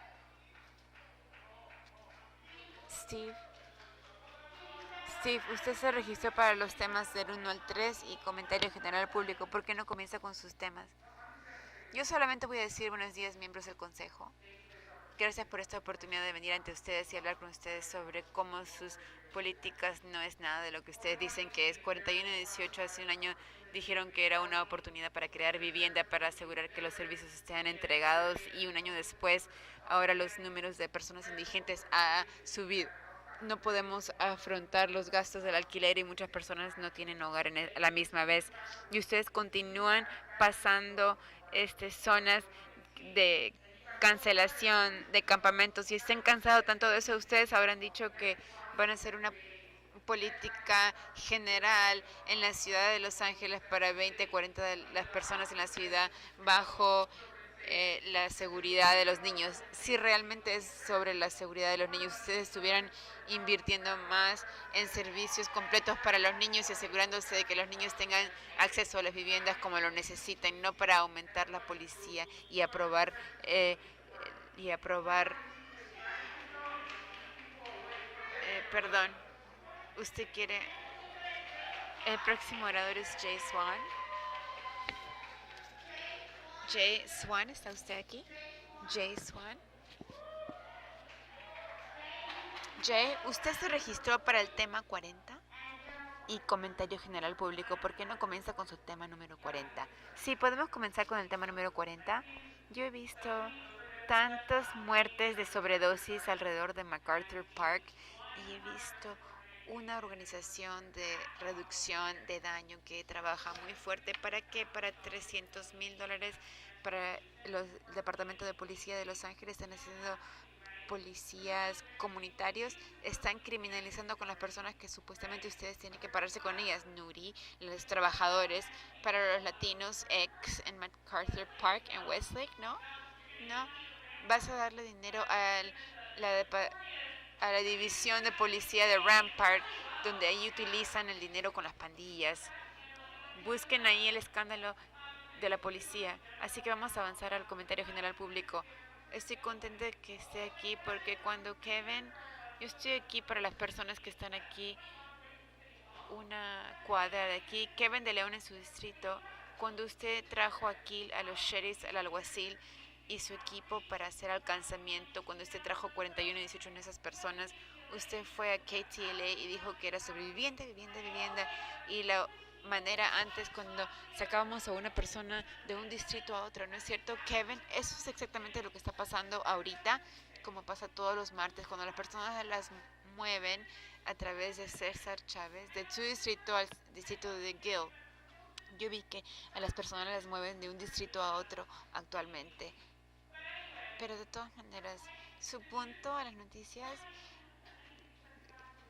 Steve, usted se registró para los temas del 1 al 3 y comentario general público. ¿Por qué no comienza con sus temas? Yo solamente voy a decir buenos días, miembros del Consejo. Gracias por esta oportunidad de venir ante ustedes y hablar con ustedes sobre cómo sus políticas no es nada de lo que ustedes dicen que es. 41-18 hace un año dijeron que era una oportunidad para crear vivienda, para asegurar que los servicios estén entregados, y un año después, ahora los números de personas indigentes ha subido. No podemos afrontar los gastos del alquiler y muchas personas no tienen hogar a la misma vez. Y ustedes continúan pasando zonas de cancelación de campamentos y estén cansados tanto de eso. Ustedes habrán dicho que van a hacer una política general en la ciudad de Los Ángeles para 20-40 de las personas en la ciudad bajo la seguridad de los niños. Si realmente es sobre la seguridad de los niños, ustedes estuvieran invirtiendo más en servicios completos para los niños y asegurándose de que los niños tengan acceso a las viviendas como lo necesitan, no para aumentar la policía y aprobar perdón, usted quiere. El próximo orador es Jay Swan. Jay Swan, ¿está usted aquí? Jay Swan. Jay, ¿usted se registró para el tema 40? Y comentario general público, ¿por qué no comienza con su tema número 40? Sí, podemos comenzar con el tema número 40. Yo he visto tantas muertes de sobredosis alrededor de MacArthur Park y he visto una organización de reducción de daño que trabaja muy fuerte. ¿Para qué? Para $300,000 para el Departamento de Policía de Los Ángeles. Están haciendo policías comunitarios, están criminalizando con las personas que supuestamente ustedes tienen que pararse con ellas. Nuri, los trabajadores, para los latinos ex en MacArthur Park en Westlake, ¿no? No, vas a darle dinero a la división de policía de Rampart, donde ahí utilizan el dinero con las pandillas. Busquen ahí el escándalo de la policía. Así que vamos a avanzar al comentario general público. Estoy contenta de que esté aquí porque cuando Kevin, yo estoy aquí para las personas que están aquí, una cuadra de aquí, Kevin de León en su distrito, cuando usted trajo aquí a los sheriffs, al alguacil y su equipo para hacer alcanzamiento, cuando usted trajo 41-18 en esas personas, usted fue a KTLA y dijo que era sobre vivienda, y la manera antes cuando sacábamos a una persona de un distrito a otro, ¿no es cierto, Kevin? Eso es exactamente lo que está pasando ahorita, como pasa todos los martes, cuando las personas las mueven a través de César Chávez, de su distrito al distrito de Gill. Yo vi que a las personas las mueven de un distrito a otro actualmente. Pero de todas maneras, su punto a las noticias,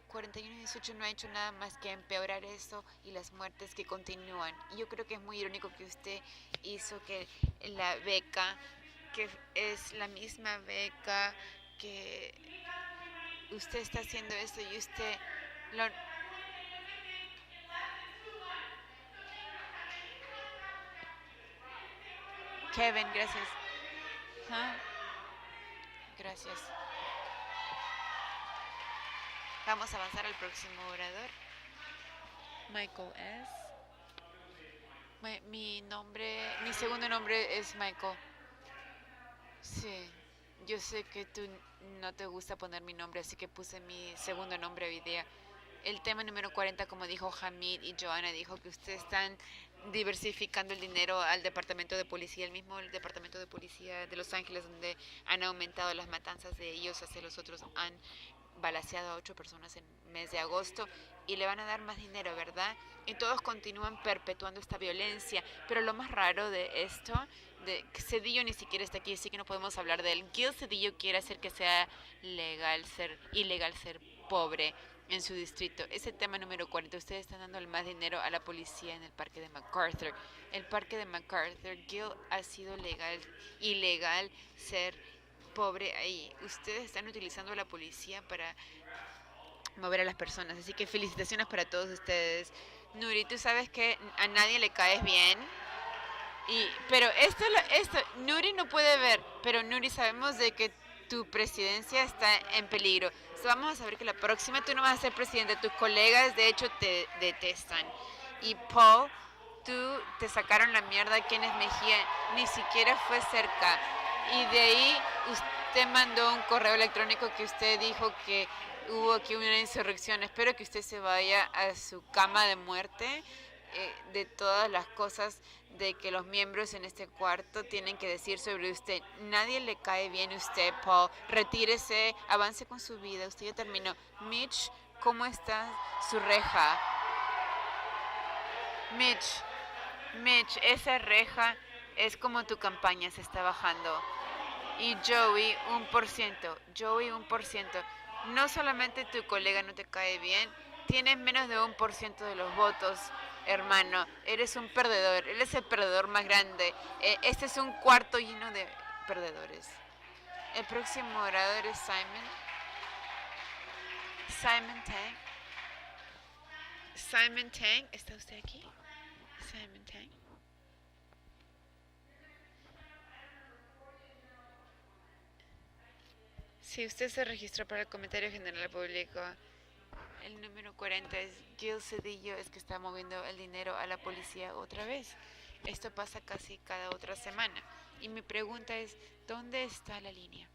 41-18 no ha hecho nada más que empeorar eso y las muertes que continúan. Y yo creo que es muy irónico que usted hizo que la beca, que es la misma beca que usted está haciendo esto y usted lo... Kevin, gracias. Gracias. Vamos a avanzar al próximo orador. Michael S. Mi segundo nombre es Michael. Sí, yo sé que tú no te gusta poner mi nombre, así que puse mi segundo nombre hoy día. El tema número 40, como dijo Hamid y Joanna, dijo que ustedes están diversificando el dinero al departamento de policía, el departamento de policía de Los Ángeles, donde han aumentado las matanzas de ellos hacia los otros, han balaceado a 8 personas en el mes de agosto y le van a dar más dinero, ¿verdad? Y todos continúan perpetuando esta violencia, pero lo más raro de esto, de que Cedillo ni siquiera está aquí, así que no podemos hablar de él. Gil Cedillo quiere hacer que sea ilegal ser pobre en su distrito. Ese tema número 40. Ustedes están dando más dinero a la policía en el parque de MacArthur. El parque de MacArthur, Gil, ha sido ilegal ser pobre ahí. Ustedes están utilizando a la policía para mover a las personas. Así que felicitaciones para todos ustedes. Nuri, tú sabes que a nadie le caes bien. Pero esto, Nuri no puede ver, pero Nuri, sabemos de que tu presidencia está en peligro. Vamos a saber que la próxima tú no vas a ser presidente. Tus colegas, de hecho, te detestan. Y Paul, tú te sacaron la mierda. Kenneth Mejía ni siquiera fue cerca. Y de ahí usted mandó un correo electrónico que usted dijo que hubo aquí una insurrección. Espero que usted se vaya a su cama de muerte de todas las cosas de que los miembros en este cuarto tienen que decir sobre usted. Nadie le cae bien a usted, Paul. Retírese, avance con su vida. Usted ya terminó. Mitch, ¿cómo está su reja? Mitch, esa reja es como tu campaña se está bajando. Y Joey, 1%. Joey, 1%. No solamente tu colega no te cae bien, tienes menos de 1% de los votos. Hermano, eres un perdedor, eres el perdedor más grande. Este es un cuarto lleno de perdedores. El próximo orador es Simon Tang. Simon Tang, ¿está usted aquí? Simon Tang. Si usted se registró para el comentario general público, el número 40 es Gil Cedillo, es que está moviendo el dinero a la policía otra vez. Esto pasa casi cada otra semana. Y mi pregunta es, ¿dónde está la línea?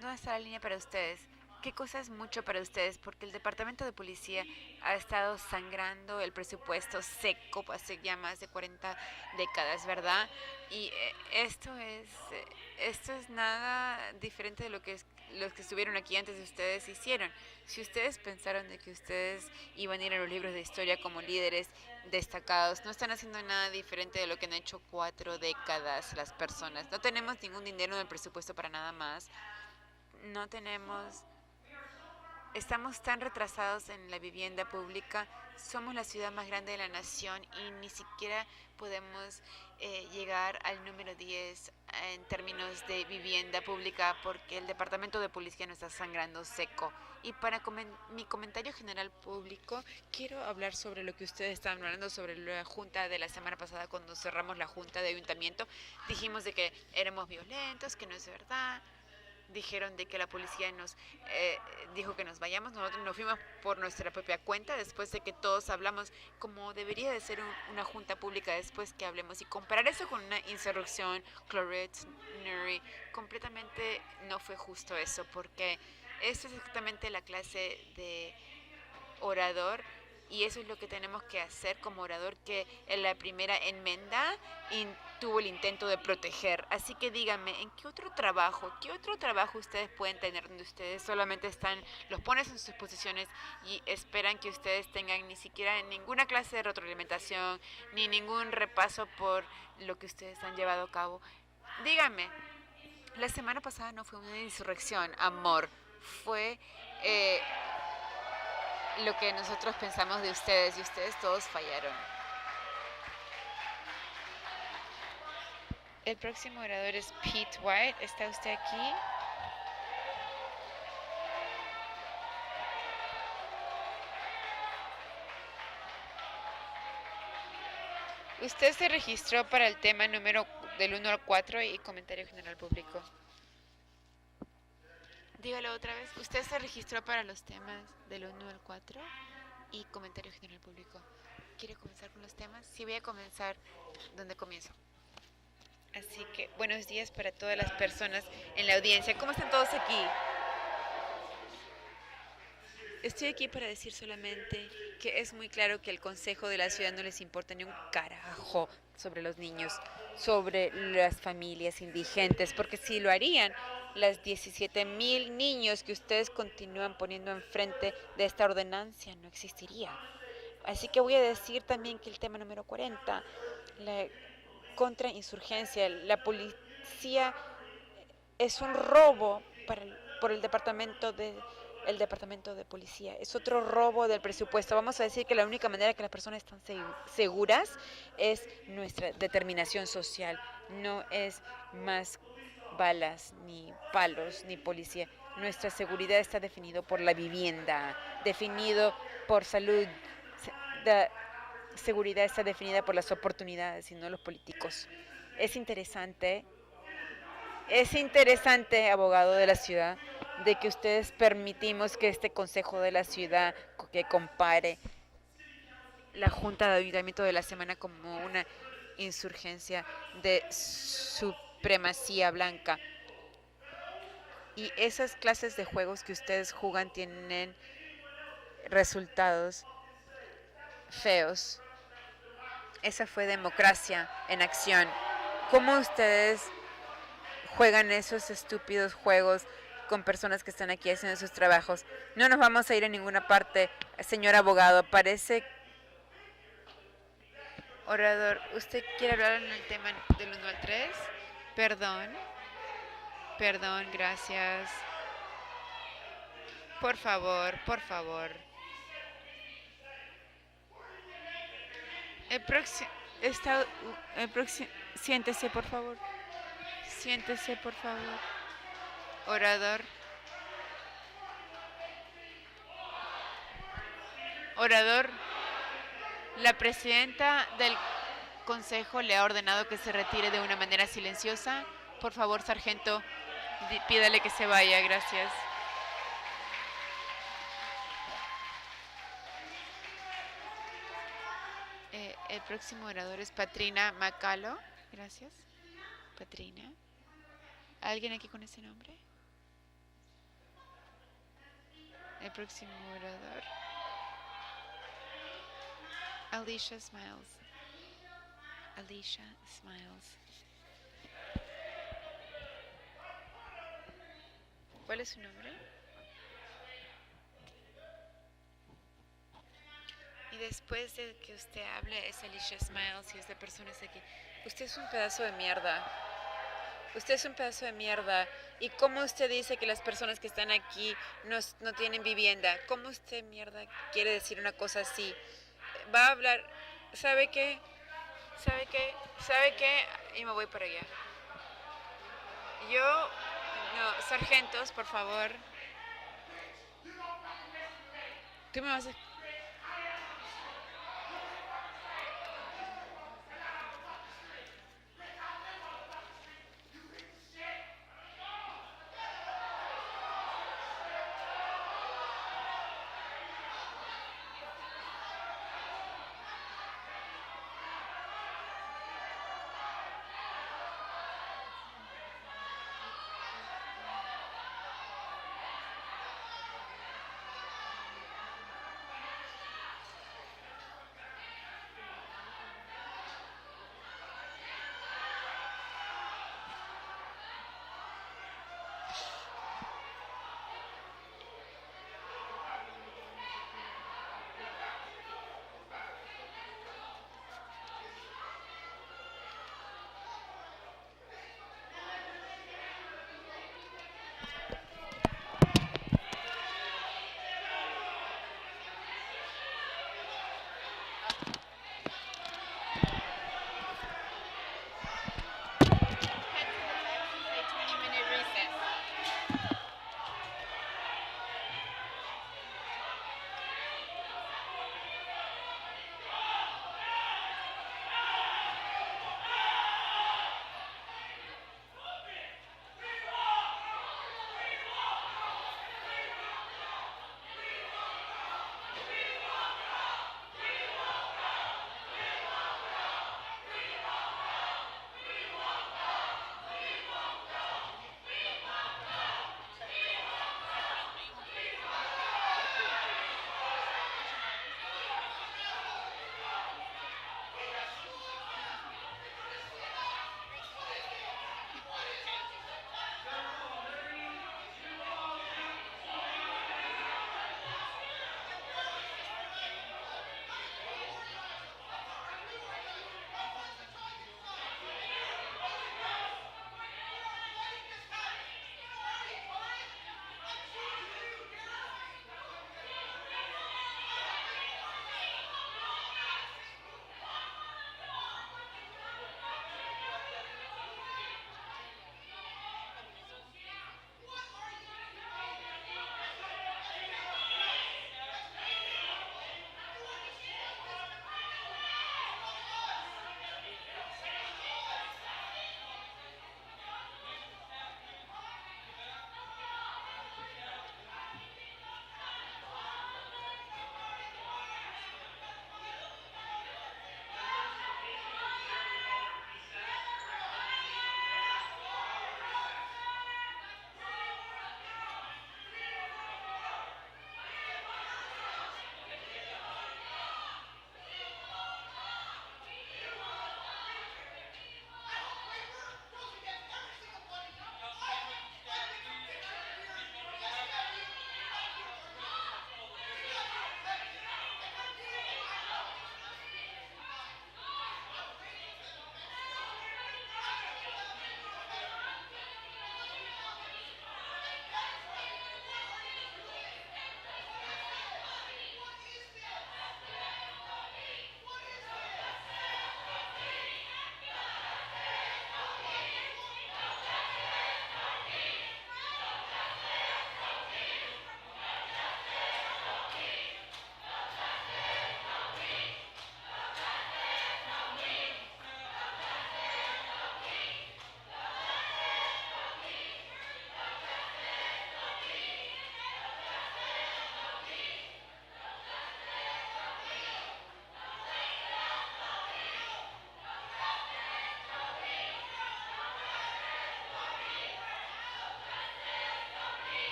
¿Dónde está la línea para ustedes? ¿Qué cosa es mucho para ustedes? Porque el departamento de policía ha estado sangrando el presupuesto seco hace ya más de 40 décadas, ¿verdad? Y esto es nada diferente de lo que los que estuvieron aquí antes de ustedes hicieron. Si ustedes pensaron de que ustedes iban a ir a los libros de historia como líderes destacados, no están haciendo nada diferente de lo que han hecho 4 décadas las personas. No tenemos ningún dinero en el presupuesto para nada más. No tenemos... Estamos tan retrasados en la vivienda pública, somos la ciudad más grande de la nación y ni siquiera podemos llegar al número 10 en términos de vivienda pública porque el departamento de policía nos está sangrando seco. Y para mi comentario general público, quiero hablar sobre lo que ustedes estaban hablando sobre la junta de la semana pasada cuando cerramos la junta de ayuntamiento. Dijimos de que éramos violentos, que no es verdad. Dijeron de que la policía nos dijo que nos vayamos. Nosotros nos fuimos por nuestra propia cuenta después de que todos hablamos como debería de ser una junta pública después que hablemos. Y comparar eso con una insurrección, Cloretz, Nuri, completamente no fue justo eso, porque esto es exactamente la clase de orador y eso es lo que tenemos que hacer como orador que en la primera enmienda tuvo el intento de proteger. Así que díganme, ¿en qué otro trabajo ustedes pueden tener donde ustedes solamente los pones en sus posiciones y esperan que ustedes tengan ni siquiera ninguna clase de retroalimentación, ni ningún repaso por lo que ustedes han llevado a cabo? Díganme, la semana pasada no fue una insurrección, amor, fue... lo que nosotros pensamos de ustedes y ustedes todos fallaron. El próximo orador es Pete White. ¿Está usted aquí? Usted se registró para el tema número del 1 al 4 y comentario general público. Dígalo otra vez. Usted se registró para los temas del 1 al 4 y comentario general público. ¿Quiere comenzar con los temas? Sí, voy a comenzar donde comienzo. Así que, buenos días para todas las personas en la audiencia. ¿Cómo están todos aquí? Estoy aquí para decir solamente que es muy claro que el Consejo de la Ciudad no les importa ni un carajo sobre los niños, sobre las familias indigentes, porque si lo harían, las 17,000 niños que ustedes continúan poniendo enfrente de esta ordenanza no existiría. Así que voy a decir también que el tema número 40, la contrainsurgencia, la policía es un robo por el departamento de policía. Es otro robo del presupuesto. Vamos a decir que la única manera que las personas están seguras es nuestra determinación social. No es más balas, ni palos, ni policía. Nuestra seguridad está definido por la vivienda, definido por salud. La seguridad está definida por las oportunidades y no los políticos. Es interesante, abogado de la ciudad, de que ustedes permitimos que este Consejo de la Ciudad que compare la Junta de Ayuntamiento de la Semana como una insurgencia de supremacía blanca. Y esas clases de juegos que ustedes juegan tienen resultados feos. Esa fue democracia en acción. ¿Cómo ustedes juegan esos estúpidos juegos con personas que están aquí haciendo sus trabajos? No nos vamos a ir a ninguna parte, señor abogado. Parece... Orador, ¿usted quiere hablar en el tema del 1 al 3? Perdón, gracias. Por favor. Siéntese, por favor. Orador, la presidenta del Consejo le ha ordenado que se retire de una manera silenciosa. Por favor, sargento, pídale que se vaya, gracias. El próximo orador es Patrina Macalo. Gracias. Patrina. ¿Alguien aquí con ese nombre? El próximo orador. Alicia Smiles. ¿Cuál es su nombre? Y después de que usted hable es Alicia Smiles y es de personas aquí. Usted es un pedazo de mierda. ¿Y cómo usted dice que las personas que están aquí no tienen vivienda? ¿Cómo usted, mierda, quiere decir una cosa así? Va a hablar... ¿Sabe qué? Y me voy para allá. No, sargentos, por favor. Tú me vas a...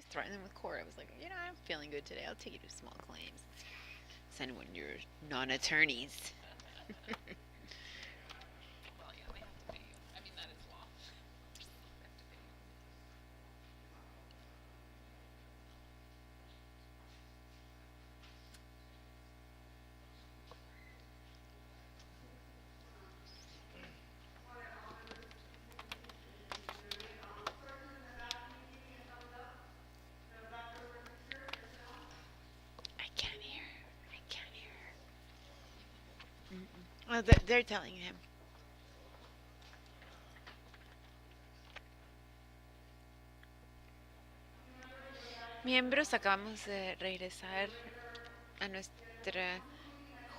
threaten them with court. I was like, I'm feeling good today. I'll take you to small claims. Send when you're non-attorneys. Well, they're telling him. Miembros, acabamos de regresar a nuestra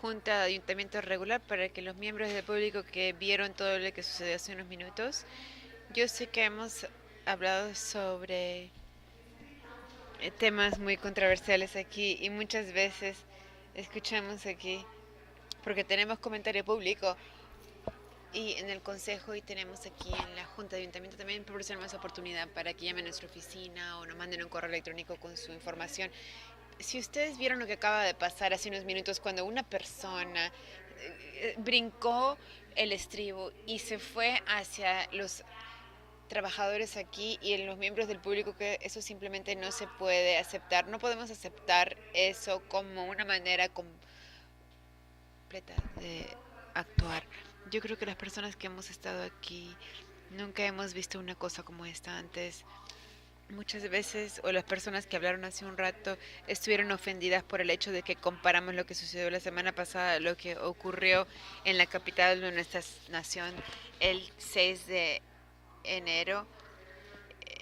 junta de ayuntamiento regular para que los miembros del público que vieron todo lo que sucedió hace unos minutos. Yo sé que hemos hablado sobre temas muy controversiales aquí y muchas veces escuchamos aquí porque tenemos comentario público y en el consejo y tenemos aquí en la junta de ayuntamiento también proporcionamos oportunidad para que llamen a nuestra oficina o nos manden un correo electrónico con su información. Si ustedes vieron lo que acaba de pasar hace unos minutos cuando una persona brincó el estribo y se fue hacia los trabajadores aquí y en los miembros del público, que eso simplemente no se puede aceptar. No podemos aceptar eso como una manera de actuar. Yo creo que las personas que hemos estado aquí nunca hemos visto una cosa como esta antes. Muchas veces, o las personas que hablaron hace un rato, estuvieron ofendidas por el hecho de que comparamos lo que sucedió la semana pasada, lo que ocurrió en la capital de nuestra nación el 6 de enero.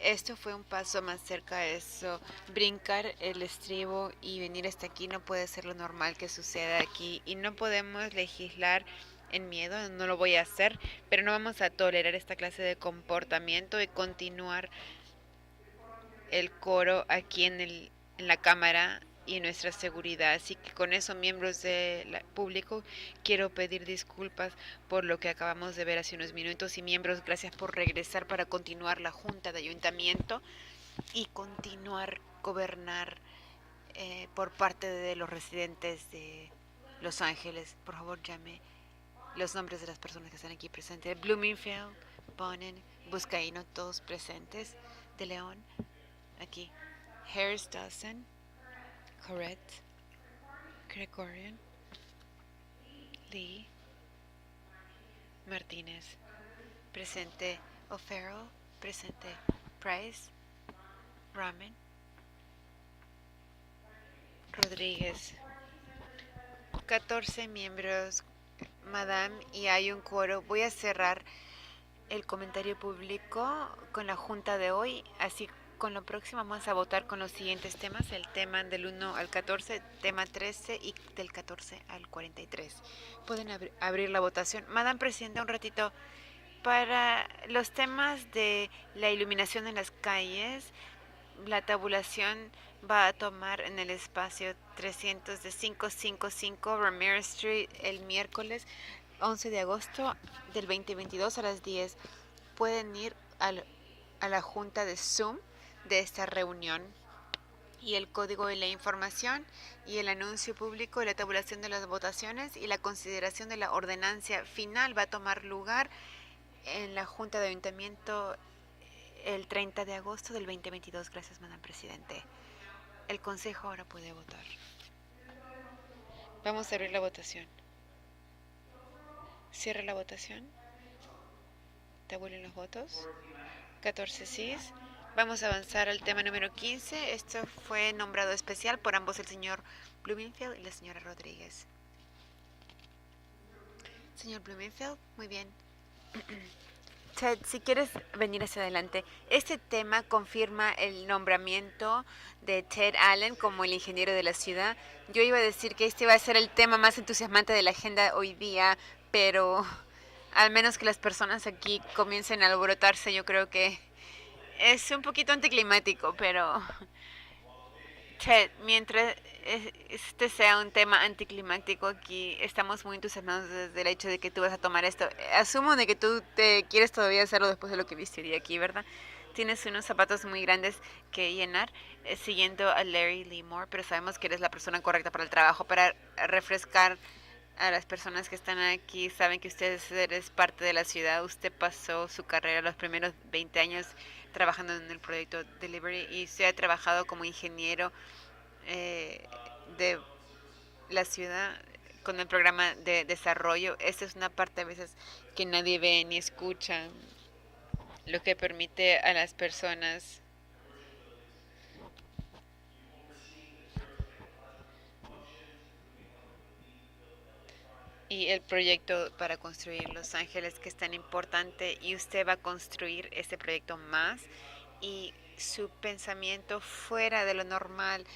Esto fue un paso más cerca de eso. Brincar el estribo y venir hasta aquí no puede ser lo normal que suceda aquí. Y no podemos legislar en miedo, no lo voy a hacer, pero no vamos a tolerar esta clase de comportamiento y continuar el coro aquí en la Cámara y nuestra seguridad. Así que con eso, miembros del público, quiero pedir disculpas por lo que acabamos de ver hace unos minutos. Y miembros, gracias por regresar para continuar la junta de ayuntamiento y continuar gobernar por parte de los residentes de Los Ángeles. Por favor, llame los nombres de las personas que están aquí presentes. Bloomingfield, Bonnen, Buscaino, todos presentes. De León, aquí. Harris, Dawson, Correct, Gregorian, Lee, Martínez, presente. O'Farrell, presente. Price, Ramen, Rodríguez. 14 miembros, madame, y hay un quórum. Voy a cerrar el comentario público con la junta de hoy, así con lo próximo vamos a votar con los siguientes temas, el tema del 1 al 14, tema 13 y del 14 al 43. Pueden abrir la votación. Madame Presidenta, un ratito. Para los temas de la iluminación en las calles, la tabulación va a tomar en el espacio 300 de 555 Ramirez Street el miércoles 11 de agosto del 2022 a las 10. Pueden ir a la junta de Zoom de esta reunión y el código y la información y el anuncio público y la tabulación de las votaciones y la consideración de la ordenanza final va a tomar lugar en la junta de ayuntamiento el 30 de agosto del 2022. Gracias, Madame Presidente. El consejo ahora puede votar. Vamos a abrir la votación. Cierra la votación. Tabulen los votos. 14 sí. Vamos a avanzar al tema número 15. Esto fue nombrado especial por ambos, el señor Bloomingfield y la señora Rodríguez. Señor Bloomingfield, muy bien. Ted, si quieres venir hacia adelante. Este tema confirma el nombramiento de Ted Allen como el ingeniero de la ciudad. Yo iba a decir que este va a ser el tema más entusiasmante de la agenda hoy día, pero al menos que las personas aquí comiencen a alborotarse, yo creo que es un poquito anticlimático, pero Ted, mientras este sea un tema anticlimático aquí, estamos muy entusiasmados desde el hecho de que tú vas a tomar esto. Asumo de que tú te quieres todavía hacerlo después de lo que viste hoy aquí, ¿verdad? tienes unos zapatos muy grandes que llenar siguiendo a Larry Lee Moore, pero sabemos que eres la persona correcta para el trabajo, para refrescar a las personas que están aquí. Saben que usted es parte de la ciudad. Usted pasó su carrera los primeros 20 años trabajando en el proyecto Delivery y usted ha trabajado como ingeniero de la ciudad con el programa de desarrollo. Esta es una parte a veces que nadie ve ni escucha, lo que permite a las personas y el proyecto para construir Los Ángeles, que es tan importante, y usted va a construir este proyecto más, y su pensamiento fuera de lo normal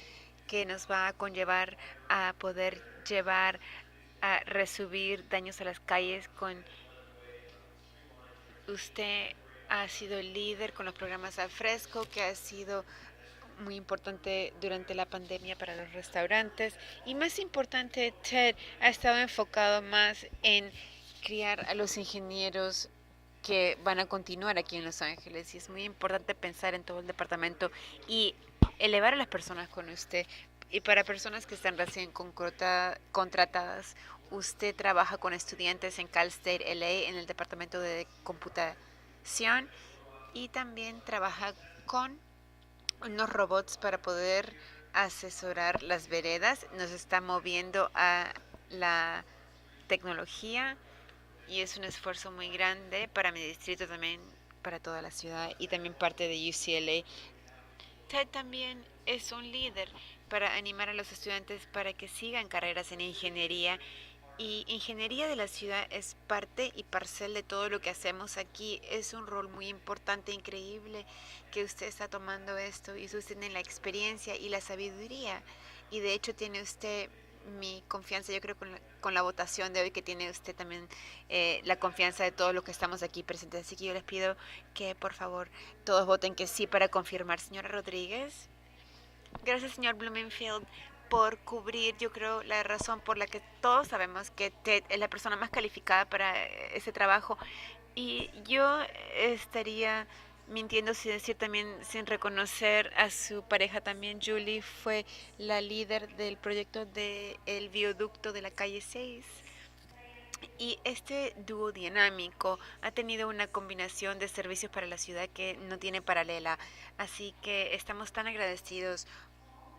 que nos va a conllevar a poder llevar a resubir daños a las calles. Con usted ha sido el líder con los programas al fresco, que ha sido muy importante durante la pandemia para los restaurantes, y más importante, Ted ha estado enfocado más en criar a los ingenieros que van a continuar aquí en Los Ángeles, y es muy importante pensar en todo el departamento y elevar a las personas con usted. Y para personas que están recién contratadas, usted trabaja con estudiantes en Cal State LA en el departamento de computación, y también trabaja con unos robots para poder asesorar las veredas. Nos está moviendo a la tecnología y es un esfuerzo muy grande para mi distrito, también para toda la ciudad y también parte de UCLA. Ted también es un líder para animar a los estudiantes para que sigan carreras en ingeniería. Y ingeniería de la ciudad es parte y parcel de todo lo que hacemos aquí. Es un rol muy importante, increíble que usted está tomando esto, y usted tiene la experiencia y la sabiduría. Y de hecho tiene usted mi confianza, yo creo, con la votación de hoy, que tiene usted también la confianza de todos los que estamos aquí presentes. Así que yo les pido que por favor todos voten que sí para confirmar. Señora Rodríguez. Gracias, señor Blumenfield, por cubrir, yo creo, la razón por la que todos sabemos que Ted es la persona más calificada para ese trabajo. Y yo estaría mintiendo si decir también, sin reconocer a su pareja también. Julie fue la líder del proyecto del viaducto de la calle 6. Y este dúo dinámico ha tenido una combinación de servicios para la ciudad que no tiene paralela. Así que estamos tan agradecidos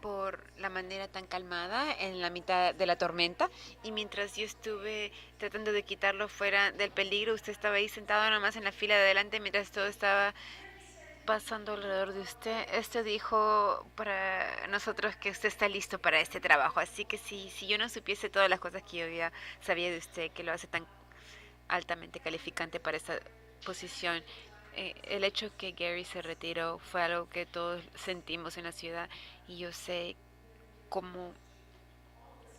por la manera tan calmada en la mitad de la tormenta, y mientras yo estuve tratando de quitarlo fuera del peligro, usted estaba ahí sentado nomás en la fila de adelante mientras todo estaba pasando alrededor de usted. Esto dijo para nosotros que usted está listo para este trabajo, así que si yo no supiese todas las cosas que yo ya sabía de usted, que lo hace tan altamente calificante para esta posición, el hecho que Gary se retiró fue algo que todos sentimos en la ciudad, y yo sé cómo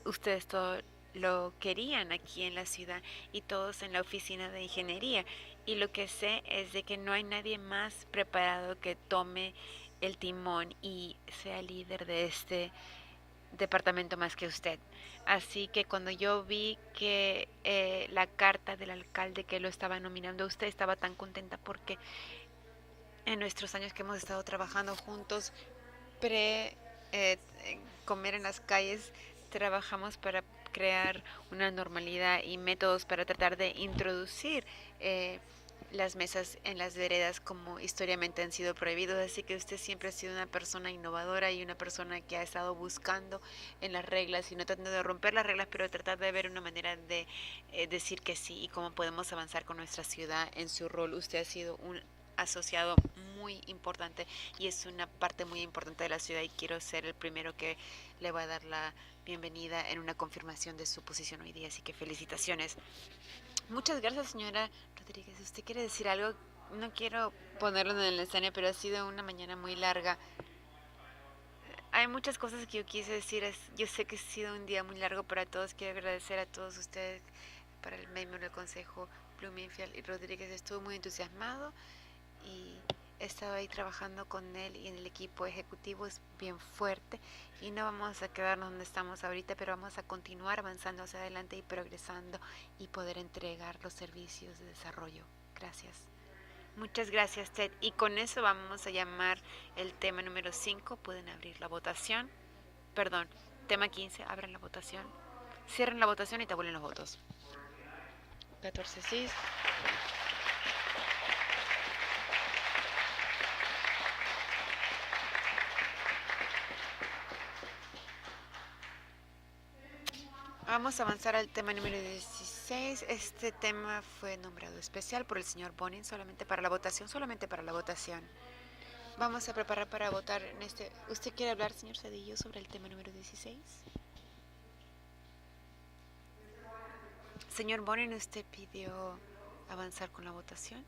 ustedes todo lo querían aquí en la ciudad y todos en la oficina de ingeniería, y lo que sé es de que no hay nadie más preparado que tome el timón y sea líder de este departamento más que usted. Así que cuando yo vi que la carta del alcalde que lo estaba nominando a usted, estaba tan contenta, porque en nuestros años que hemos estado trabajando juntos, comer en las calles, trabajamos para crear una normalidad y métodos para tratar de introducir las mesas en las veredas como históricamente han sido prohibidos. Así que usted siempre ha sido una persona innovadora y una persona que ha estado buscando en las reglas y no tratando de romper las reglas, pero tratar de ver una manera de decir que sí y cómo podemos avanzar con nuestra ciudad en su rol. Usted ha sido un asociado muy importante y es una parte muy importante de la ciudad, y quiero ser el primero que le va a dar la bienvenida en una confirmación de su posición hoy día. Así que felicitaciones. Muchas gracias, señora Rodríguez. ¿Usted quiere decir algo? No quiero ponerlo en el escenario, pero ha sido una mañana muy larga. Hay muchas cosas que yo quise decir. Yo sé que ha sido un día muy largo para todos. Quiero agradecer a todos ustedes, para el miembro del consejo Blumenfield y Rodríguez. Estuvo muy entusiasmado y he estado ahí trabajando con él, y en el equipo ejecutivo es bien fuerte, y no vamos a quedarnos donde estamos ahorita, pero vamos a continuar avanzando hacia adelante y progresando y poder entregar los servicios de desarrollo. Gracias. Muchas gracias, Ted. Y con eso vamos a llamar el tema número 5. Pueden abrir la votación. Perdón, tema 15, abran la votación. Cierren la votación y tabulen los votos. 14 sí. Vamos a avanzar al tema número 16. Este tema fue nombrado especial por el señor Bonin solamente para la votación, Vamos a preparar para votar en este. ¿Usted quiere hablar, señor Cedillo, sobre el tema número 16? Señor Bonin, ¿usted pidió avanzar con la votación?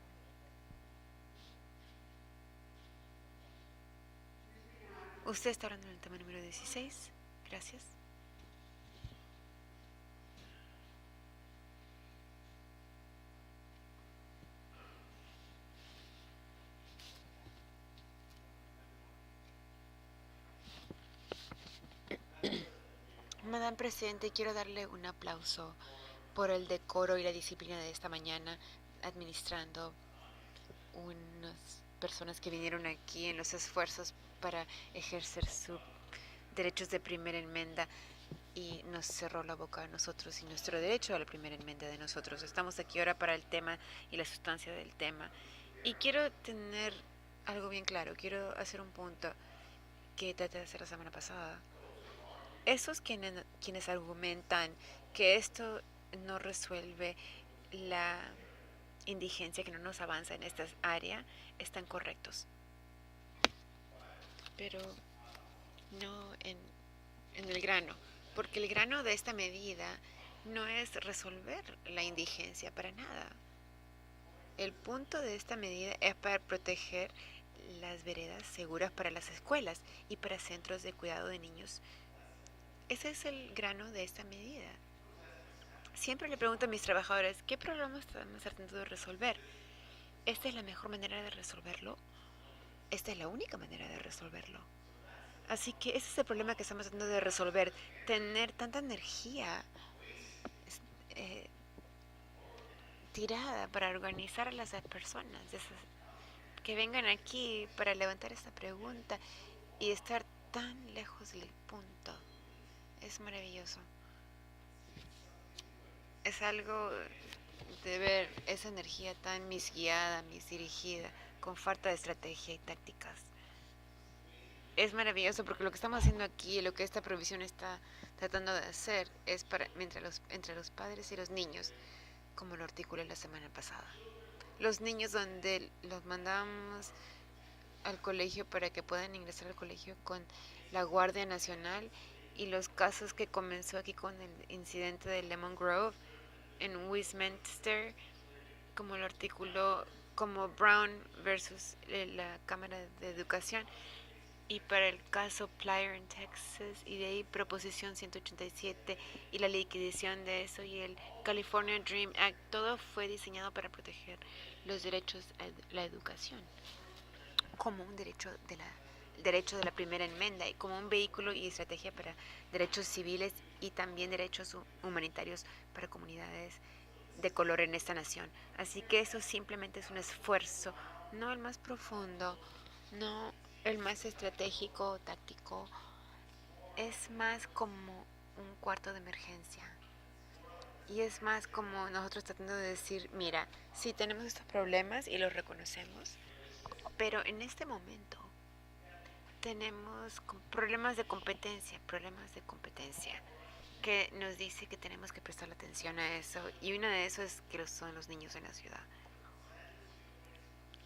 ¿Usted está hablando del tema número 16? Gracias. Madame Presidente, quiero darle un aplauso por el decoro y la disciplina de esta mañana, administrando unas personas que vinieron aquí en los esfuerzos para ejercer sus derechos de primera enmienda y nos cerró la boca a nosotros y nuestro derecho a la primera enmienda de nosotros. Estamos aquí ahora para el tema y la sustancia del tema. Y quiero tener algo bien claro, quiero hacer un punto que traté de hacer la semana pasada. Esos quienes argumentan que esto no resuelve la indigencia, que no nos avanza en esta área, están correctos. Pero no en el grano, porque el grano de esta medida no es resolver la indigencia para nada. El punto de esta medida es para proteger las veredas seguras para las escuelas y para centros de cuidado de niños. Ese es el grano de esta medida. Siempre le pregunto a mis trabajadores, ¿qué problema estamos tratando de resolver? ¿Esta es la mejor manera de resolverlo? Esta es la única manera de resolverlo. Así que ese es el problema que estamos tratando de resolver. Tener tanta energía tirada para organizar a las personas que vengan aquí para levantar esta pregunta y estar tan lejos del punto. Es maravilloso. Es algo de ver esa energía tan misguiada, misdirigida, con falta de estrategia y tácticas. Es maravilloso porque lo que estamos haciendo aquí, lo que esta provisión está tratando de hacer, es para entre los padres y los niños, como lo articulé la semana pasada. Los niños donde los mandamos al colegio para que puedan ingresar al colegio con la Guardia Nacional, y los casos que comenzó aquí con el incidente de Lemon Grove en Westminster, como lo articuló como Brown versus la Cámara de Educación, y para el caso Plyer en Texas, y de ahí Proposición 187 y la liquidación de eso, y el California Dream Act, todo fue diseñado para proteger los derechos a la educación como un derecho de la primera enmienda y como un vehículo y estrategia para derechos civiles y también derechos humanitarios para comunidades de color en esta nación. Así que eso simplemente es un esfuerzo, no el más profundo, no el más estratégico o táctico, es más como un cuarto de emergencia. Y es más como nosotros tratando de decir, mira, sí tenemos estos problemas y los reconocemos, pero en este momento tenemos problemas de competencia, que nos dice que tenemos que prestar atención a eso, y uno de esos es que son los niños en la ciudad.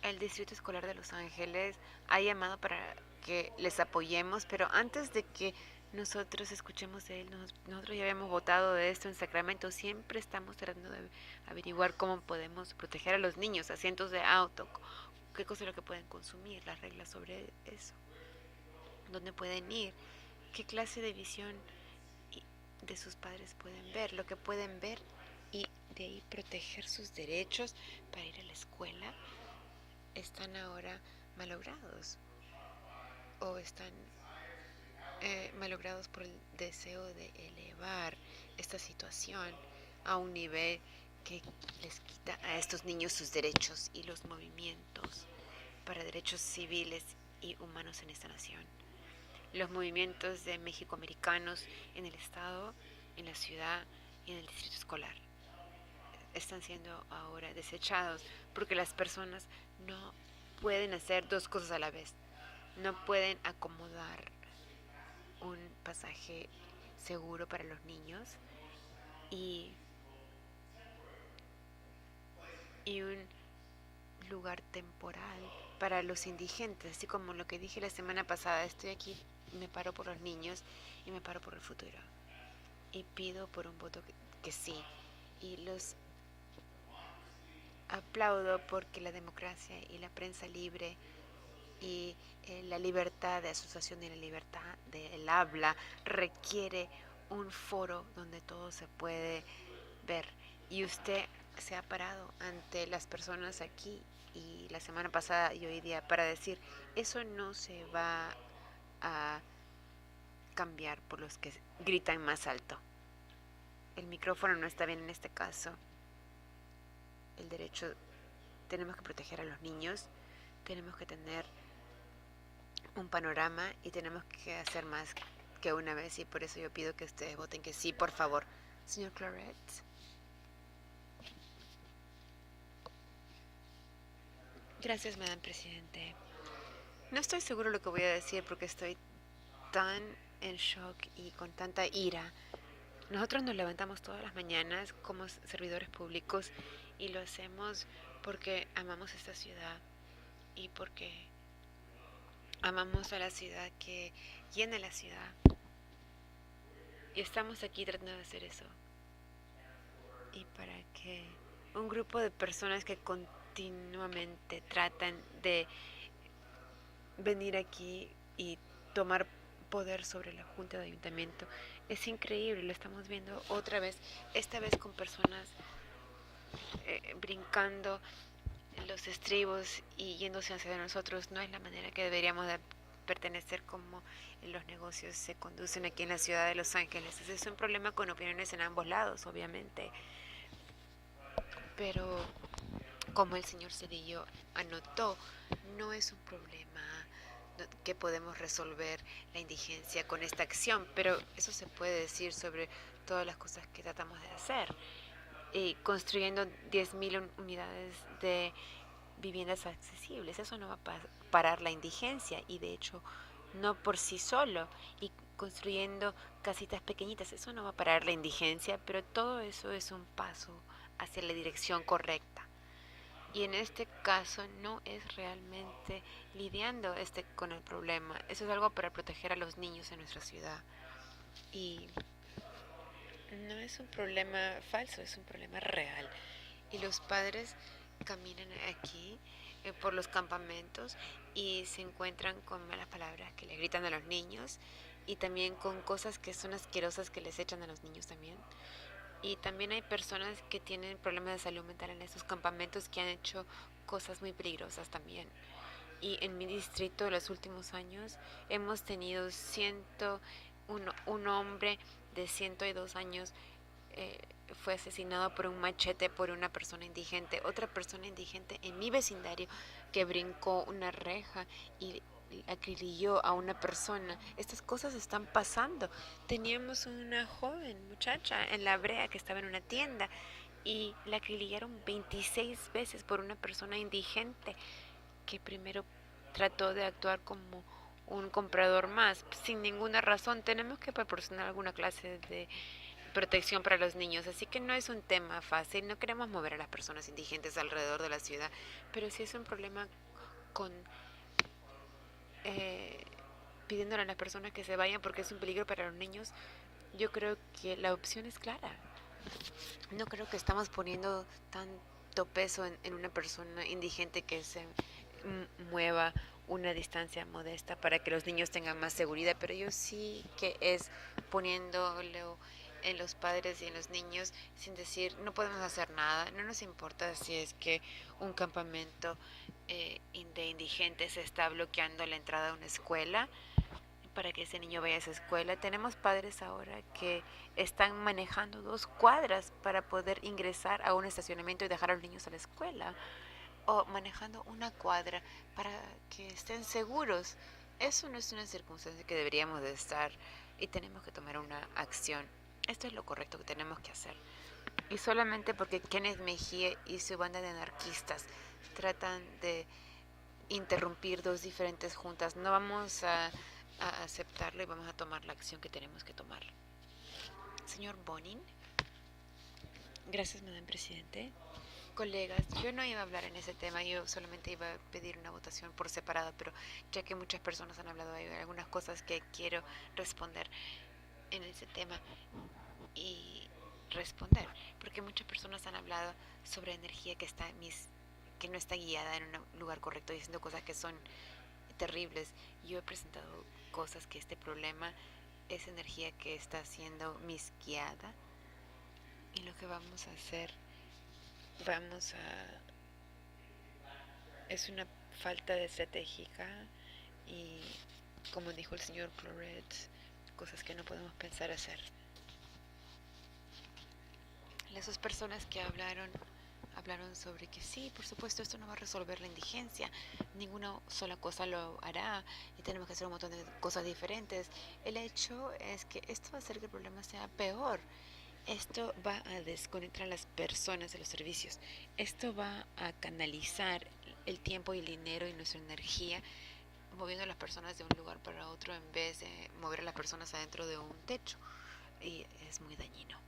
El Distrito Escolar de Los Ángeles ha llamado para que les apoyemos, pero antes de que nosotros escuchemos de él, nosotros ya habíamos votado de esto en Sacramento. Siempre estamos tratando de averiguar cómo podemos proteger a los niños, asientos de auto, qué cosa es lo que pueden consumir, las reglas sobre eso, dónde pueden ir, qué clase de visión de sus padres pueden ver, lo que pueden ver, y de ahí proteger sus derechos para ir a la escuela. Están ahora malogrados o están malogrados por el deseo de elevar esta situación a un nivel que les quita a estos niños sus derechos y los movimientos para derechos civiles y humanos en esta nación. Los movimientos de mexicoamericanos en el estado, en la ciudad y en el distrito escolar están siendo ahora desechados porque las personas no pueden hacer dos cosas a la vez. No pueden acomodar un pasaje seguro para los niños y un lugar temporal para los indigentes, así como lo que dije la semana pasada. Estoy aquí, me paro por los niños y me paro por el futuro y pido por un voto que sí, y los aplaudo porque la democracia y la prensa libre y la libertad de asociación y la libertad del habla requiere un foro donde todo se puede ver, y usted se ha parado ante las personas aquí y la semana pasada y hoy día para decir eso no se va a cambiar por los que gritan más alto. El micrófono no está bien en este caso. El derecho, tenemos que proteger a los niños, tenemos que tener un panorama y tenemos que hacer más que una vez, y por eso yo pido que ustedes voten que sí, por favor. Señor Claret. Gracias, Madame Presidente. No estoy seguro de lo que voy a decir porque estoy tan en shock y con tanta ira. Nosotros nos levantamos todas las mañanas como servidores públicos y lo hacemos porque amamos esta ciudad y porque amamos a la ciudad que llena la ciudad. Y estamos aquí tratando de hacer eso. Y para que un grupo de personas que continuamente tratan de venir aquí y tomar poder sobre la Junta de Ayuntamiento, es increíble, lo estamos viendo otra vez, esta vez con personas brincando los estribos y yéndose hacia nosotros. No es la manera que deberíamos de pertenecer como los negocios se conducen aquí en la ciudad de Los Ángeles. Ese es un problema con opiniones en ambos lados, obviamente, pero como el señor Cedillo anotó, no es un problema que podemos resolver la indigencia con esta acción, pero eso se puede decir sobre todas las cosas que tratamos de hacer. Y construyendo 10,000 unidades de viviendas accesibles, eso no va a parar la indigencia, y de hecho no por sí solo, y construyendo casitas pequeñitas, eso no va a parar la indigencia, pero todo eso es un paso hacia la dirección correcta. Y en este caso no es realmente lidiando con el problema. Eso es algo para proteger a los niños en nuestra ciudad. Y no es un problema falso, es un problema real. Y los padres caminan aquí por los campamentos y se encuentran con malas palabras que le gritan a los niños, y también con cosas que son asquerosas que les echan a los niños también. Y también hay personas que tienen problemas de salud mental en estos campamentos que han hecho cosas muy peligrosas también. Y en mi distrito de los últimos años hemos tenido un hombre de 102 años fue asesinado por un machete por una persona indigente. Otra persona indigente en mi vecindario que brincó una reja y acribilló a una persona. Estas cosas están pasando. Teníamos una joven muchacha en La Brea que estaba en una tienda y la acribillaron 26 veces por una persona indigente que primero trató de actuar como un comprador más sin ninguna razón. Tenemos que proporcionar alguna clase de protección para los niños, así que no es un tema fácil. No queremos mover a las personas indigentes alrededor de la ciudad, pero sí es un problema con pidiéndole a las personas que se vayan porque es un peligro para los niños. Yo creo que la opción es clara. No creo que estamos poniendo tanto peso en una persona indigente que se mueva una distancia modesta para que los niños tengan más seguridad, pero yo sí que es poniéndolo en los padres y en los niños sin decir no podemos hacer nada. No nos importa si es que un campamento de indigentes está bloqueando la entrada a una escuela. para que ese niño vaya a esa escuela. Tenemos padres ahora que están manejando 2 cuadras para poder ingresar a un estacionamiento y dejar a los niños a la escuela, o manejando 1 cuadra para que estén seguros. Eso no es una circunstancia que deberíamos de estar, y tenemos que tomar una acción. Esto es lo correcto que tenemos que hacer. Y solamente porque Kenneth Mejía y su banda de anarquistas tratan de interrumpir 2 diferentes juntas, no vamos a aceptarlo y vamos a tomar la acción que tenemos que tomar. Señor Bonin. Gracias, Madame Presidente. Colegas, yo no iba a hablar en ese tema, yo solamente iba a pedir una votación por separado, pero ya que muchas personas han hablado, hay algunas cosas que quiero responder en ese tema y responder, porque muchas personas han hablado sobre energía que no está guiada en un lugar correcto, diciendo cosas que son terribles. Yo he presentado cosas que este problema es energía que está siendo misguiada, y lo que vamos a hacer, es una falta de estratégica, y como dijo el señor Cloret, cosas que no podemos pensar hacer. Las 2 personas que hablaron sobre que sí, por supuesto, esto no va a resolver la indigencia, ninguna sola cosa lo hará y tenemos que hacer un montón de cosas diferentes. El hecho es que esto va a hacer que el problema sea peor. Esto va a desconectar a las personas de los servicios. Esto va a canalizar el tiempo y el dinero y nuestra energía moviendo a las personas de un lugar para otro en vez de mover a las personas adentro de un techo. Y es muy dañino.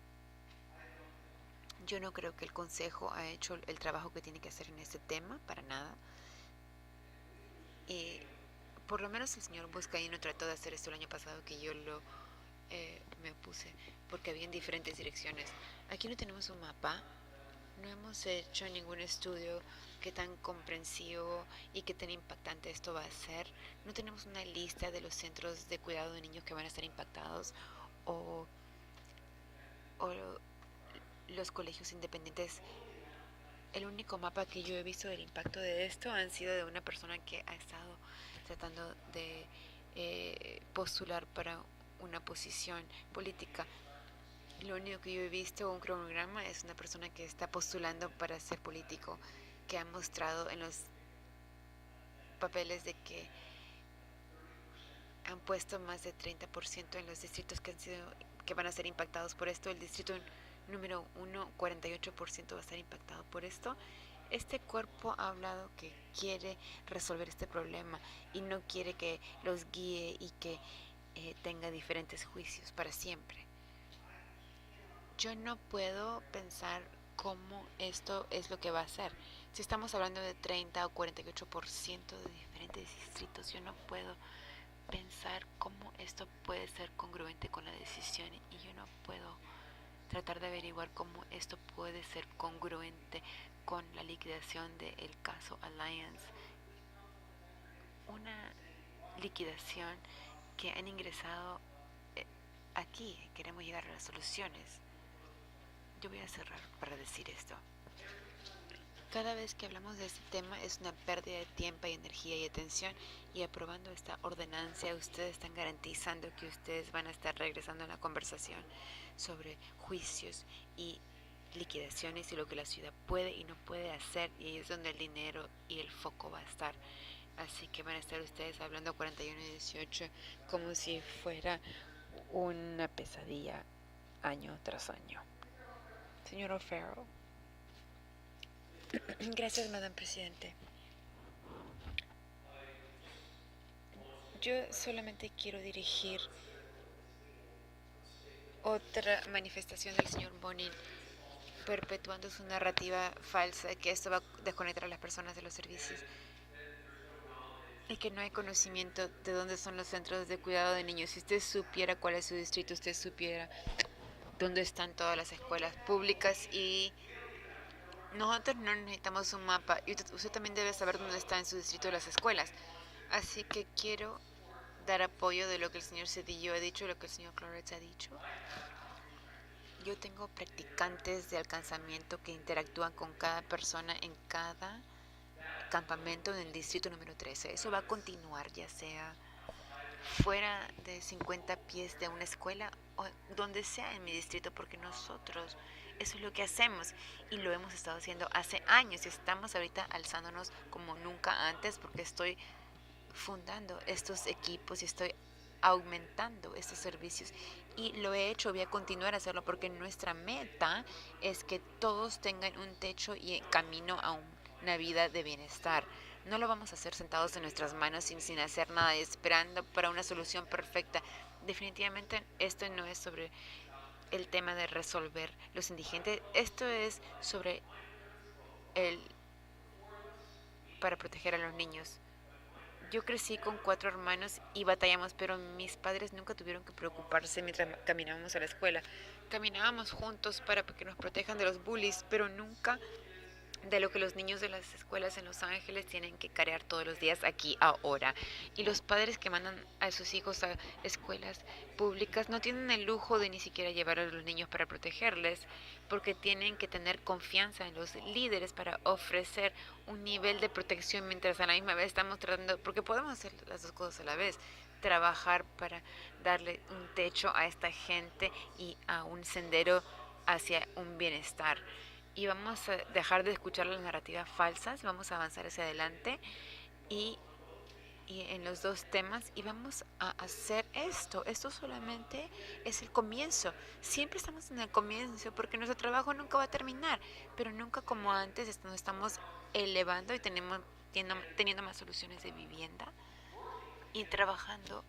Yo no creo que el Consejo ha hecho el trabajo que tiene que hacer en este tema, para nada. Y por lo menos el señor Buscaino trató de hacer esto el año pasado, que yo me opuse, porque había en diferentes direcciones. Aquí no tenemos un mapa, no hemos hecho ningún estudio que tan comprensivo y que tan impactante esto va a ser. No tenemos una lista de los centros de cuidado de niños que van a estar impactados, o los colegios independientes. El único mapa que yo he visto del impacto de esto han sido de una persona que ha estado tratando de postular para una posición política. Lo único que yo he visto un cronograma es una persona que está postulando para ser político, que ha mostrado en los papeles de que han puesto más de 30% en los distritos que van a ser impactados por esto. El distrito número 1, 48% va a estar impactado por esto. Este cuerpo ha hablado que quiere resolver este problema y no quiere que los guíe y que tenga diferentes juicios para siempre. Yo no puedo pensar cómo esto es lo que va a hacer. Si estamos hablando de 30 o 48% de diferentes distritos, yo no puedo pensar cómo esto puede ser congruente con la decisión, y yo no puedo tratar de averiguar cómo esto puede ser congruente con la liquidación del caso Alliance. Una liquidación que han ingresado aquí. Queremos llegar a las soluciones. Yo voy a cerrar para decir esto. Cada vez que hablamos de este tema es una pérdida de tiempo y energía y atención, y aprobando esta ordenanza ustedes están garantizando que ustedes van a estar regresando a la conversación sobre juicios y liquidaciones y lo que la ciudad puede y no puede hacer, y ahí es donde el dinero y el foco va a estar. Así que van a estar ustedes hablando 41 y 18 como si fuera una pesadilla año tras año. Señor O'Farrell. Gracias, Madame Presidente. Yo solamente quiero dirigir otra manifestación del señor Bonin, perpetuando su narrativa falsa, que esto va a desconectar a las personas de los servicios y que no hay conocimiento de dónde son los centros de cuidado de niños. Si usted supiera cuál es su distrito, usted supiera dónde están todas las escuelas públicas, y nosotros no necesitamos un mapa, y usted también debe saber dónde está en su distrito las escuelas. Así que quiero dar apoyo de lo que el señor Cedillo ha dicho, lo que el señor Cloret ha dicho. Yo tengo practicantes de alcanzamiento que interactúan con cada persona en cada campamento en el distrito número 13. Eso va a continuar, ya sea fuera de 50 pies de una escuela o donde sea en mi distrito, porque nosotros eso es lo que hacemos y lo hemos estado haciendo hace años y estamos ahorita alzándonos como nunca antes porque estoy fundando estos equipos y estoy aumentando estos servicios y lo he hecho, voy a continuar a hacerlo porque nuestra meta es que todos tengan un techo y camino a una vida de bienestar. No lo vamos a hacer sentados en nuestras manos sin hacer nada y esperando para una solución perfecta. Definitivamente esto no es sobre el tema de resolver los indigentes, esto es sobre para proteger a los niños. Yo crecí con 4 hermanos y batallamos, pero mis padres nunca tuvieron que preocuparse mientras caminábamos a la escuela. Caminábamos juntos para que nos protejan de los bullies, pero nunca de lo que los niños de las escuelas en Los Ángeles tienen que cargar todos los días aquí ahora. Y los padres que mandan a sus hijos a escuelas públicas no tienen el lujo de ni siquiera llevar a los niños para protegerles, porque tienen que tener confianza en los líderes para ofrecer un nivel de protección mientras a la misma vez estamos tratando, porque podemos hacer las dos cosas a la vez, trabajar para darle un techo a esta gente y a un sendero hacia un bienestar. Y vamos a dejar de escuchar las narrativas falsas, vamos a avanzar hacia adelante y en los dos temas y vamos a hacer esto. Esto solamente es el comienzo. Siempre estamos en el comienzo porque nuestro trabajo nunca va a terminar, pero nunca como antes nos estamos elevando y teniendo más soluciones de vivienda y trabajando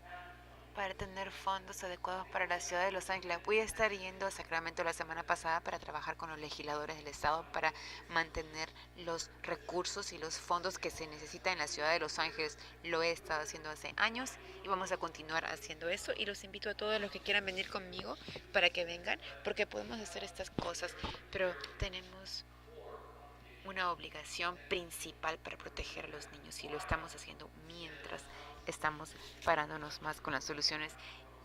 para tener fondos adecuados para la ciudad de Los Ángeles. Voy a estar yendo a Sacramento la semana pasada para trabajar con los legisladores del estado para mantener los recursos y los fondos que se necesitan en la ciudad de Los Ángeles. Lo he estado haciendo hace años y vamos a continuar haciendo eso y los invito a todos los que quieran venir conmigo para que vengan porque podemos hacer estas cosas, pero tenemos una obligación principal para proteger a los niños y lo estamos haciendo mientras estamos parándonos más con las soluciones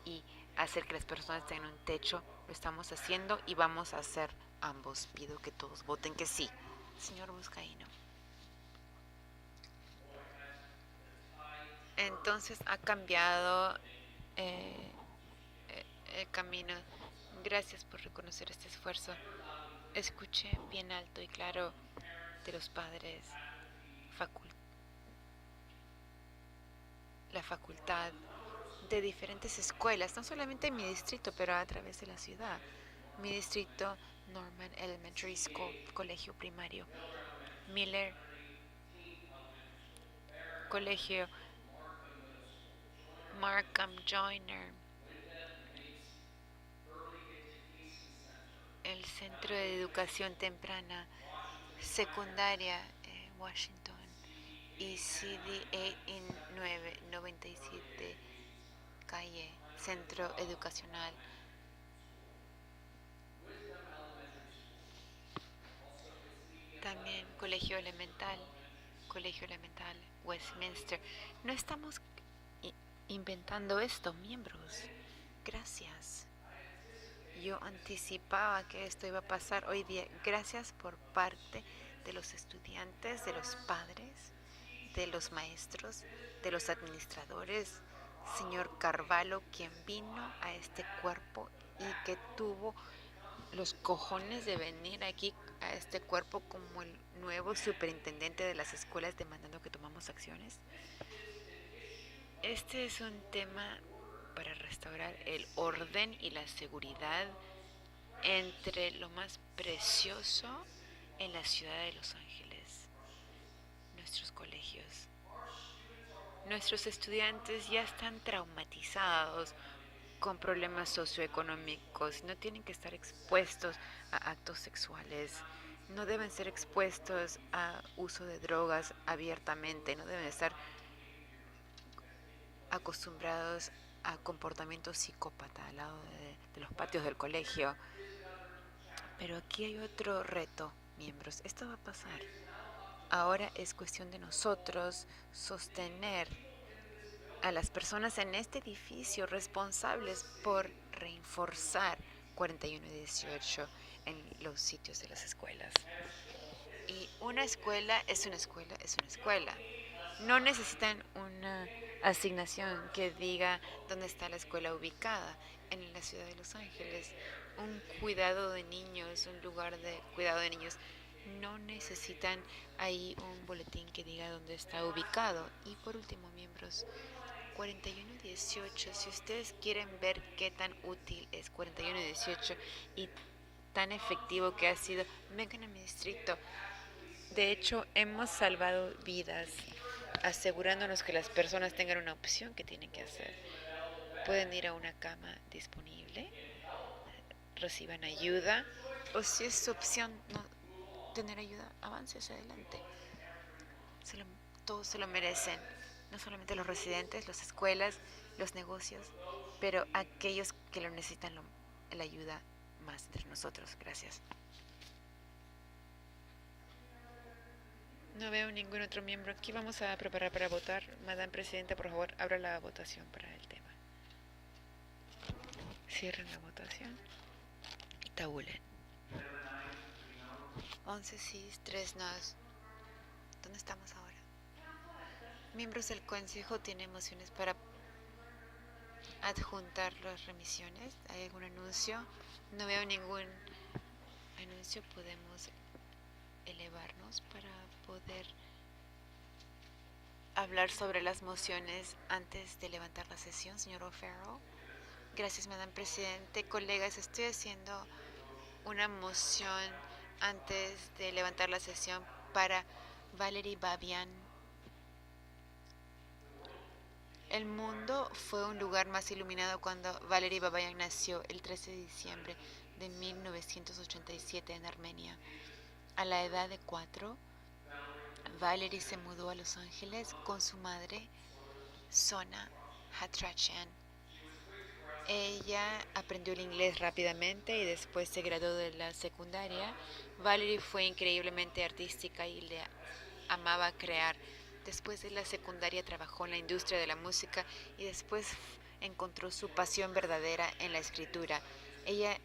y hacer que las personas tengan un techo. Lo estamos haciendo y vamos a hacer ambos. Pido que todos voten que sí. Señor Buscaíno. Entonces ha cambiado el camino. Gracias por reconocer este esfuerzo. Escuché bien alto y claro de los padres, la facultad de diferentes escuelas, no solamente en mi distrito, pero a través de la ciudad. Mi distrito, Norman Elementary School, colegio primario, Miller, colegio Markham Joyner, el Centro de Educación Temprana, secundaria, Washington, y CD8 en 997 calle, Centro Educacional. También Colegio Elemental, Westminster. No estamos inventando esto, miembros. Gracias. Yo anticipaba que esto iba a pasar hoy día. Gracias por parte de los estudiantes, de los padres, de los maestros, de los administradores, señor Carvalho, quien vino a este cuerpo y que tuvo los cojones de venir aquí a este cuerpo como el nuevo superintendente de las escuelas demandando que tomamos acciones. Este es un tema para restaurar el orden y la seguridad entre lo más precioso en la ciudad de Los Ángeles, nuestros colegios. Nuestros estudiantes ya están traumatizados con problemas socioeconómicos, no tienen que estar expuestos a actos sexuales, no deben ser expuestos a uso de drogas abiertamente, no deben estar acostumbrados a comportamientos psicópatas al lado de los patios del colegio. Pero aquí hay otro reto, miembros. Esto va a pasar. Ahora es cuestión de nosotros sostener a las personas en este edificio responsables por reforzar 41 y 18 en los sitios de las escuelas. Y una escuela es una escuela es una escuela. no necesitan una asignación que diga dónde está la escuela ubicada en la ciudad de Los Ángeles. Un cuidado de niños, un lugar de cuidado de niños, no necesitan ahí un boletín que diga dónde está ubicado. Y por último, miembros, 4118, si ustedes quieren ver qué tan útil es 4118 y tan efectivo que ha sido, vengan a mi distrito. De hecho, hemos salvado vidas asegurándonos que las personas tengan una opción que tienen que hacer. Pueden ir a una cama disponible, reciban ayuda, o si es su opción no tener ayuda, avance hacia adelante. Todos se lo merecen, no solamente los residentes, las escuelas, los negocios, pero aquellos que lo necesitan la ayuda más entre nosotros. Gracias. No veo ningún otro miembro aquí. Vamos a preparar para votar. Madame Presidenta, por favor, abra la votación para el tema. Cierren la votación y tabulen. 11 sí, 3 no. ¿Dónde estamos ahora? Miembros del Consejo tienen mociones para adjuntar las remisiones. ¿Hay algún anuncio? No veo ningún anuncio. Podemos elevarnos para poder hablar sobre las mociones antes de levantar la sesión, señor O'Farrell. Gracias, Madame Presidente. Colegas, estoy haciendo una moción antes de levantar la sesión para Valerie Babian. El mundo fue un lugar más iluminado cuando Valerie Babian nació el 13 de diciembre de 1987 en Armenia. A la edad de 4, Valerie se mudó a Los Ángeles con su madre, Sona Hatrachan. Ella aprendió el inglés rápidamente y después se graduó de la secundaria. Valerie fue increíblemente artística y le amaba crear. Después de la secundaria trabajó en la industria de la música y después encontró su pasión verdadera en la escritura. Ella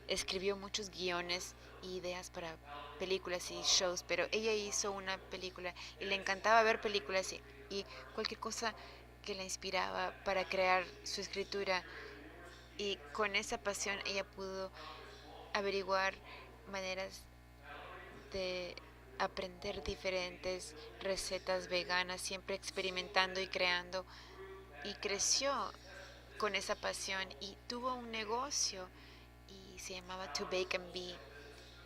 escribió muchos guiones y ideas para películas y shows, pero ella hizo una película y le encantaba ver películas y cualquier cosa que la inspiraba para crear su escritura. Y con esa pasión ella pudo averiguar maneras de aprender diferentes recetas veganas, siempre experimentando y creando. Y creció con esa pasión y tuvo un negocio y se llamaba To Bake and Be.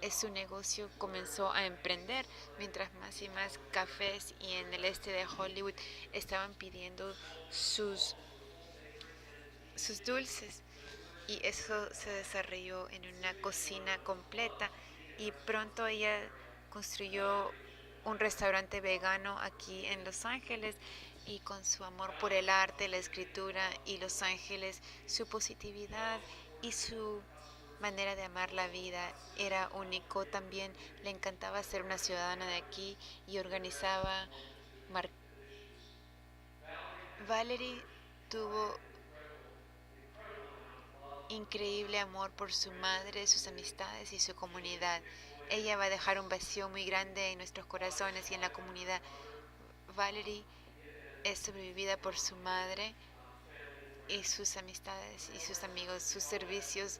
Su negocio comenzó a emprender mientras más y más cafés y en el este de Hollywood estaban pidiendo sus dulces. Y eso se desarrolló en una cocina completa y pronto ella construyó un restaurante vegano aquí en Los Ángeles y con su amor por el arte, la escritura y Los Ángeles, su positividad y su manera de amar la vida era único. También le encantaba ser una ciudadana de aquí y organizaba. Valerie tuvo increíble amor por su madre, sus amistades y su comunidad. Ella va a dejar un vacío muy grande en nuestros corazones y en la comunidad. Valerie es sobrevivida por su madre y sus amistades y sus amigos. Sus servicios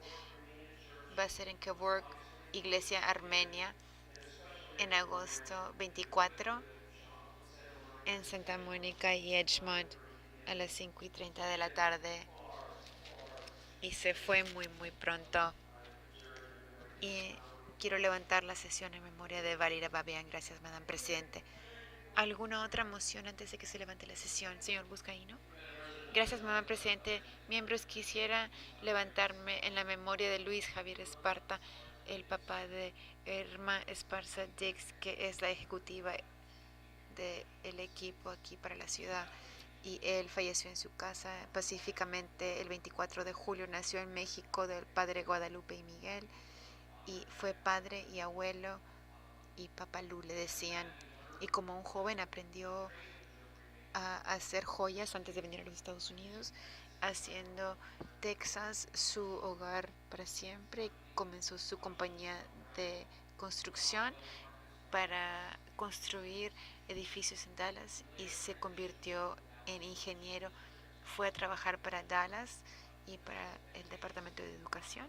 va a ser en Kevork, Iglesia Armenia, en agosto 24, en Santa Mónica y Edgemont a las 5:30 de la tarde. Y se fue muy pronto. Y quiero levantar la sesión en memoria de Valerie Babian. Gracias, Madame Presidente. ¿Alguna otra moción antes de que se levante la sesión, señor Buscaíno? Gracias, Madame Presidente. Miembros, quisiera levantarme en la memoria de Luis Javier Esparta, el papá de Irma Esparza Dix, que es la ejecutiva del equipo aquí para la ciudad. Y él falleció en su casa pacíficamente el 24 de julio. Nació en México del padre Guadalupe y Miguel. Y fue padre y abuelo y papalú le decían. Y como un joven aprendió a hacer joyas antes de venir a los Estados Unidos, haciendo Texas su hogar para siempre. Comenzó su compañía de construcción construir edificios en Dallas y se convirtió en ingeniero. Fue a trabajar para Dallas y para el Departamento de Educación.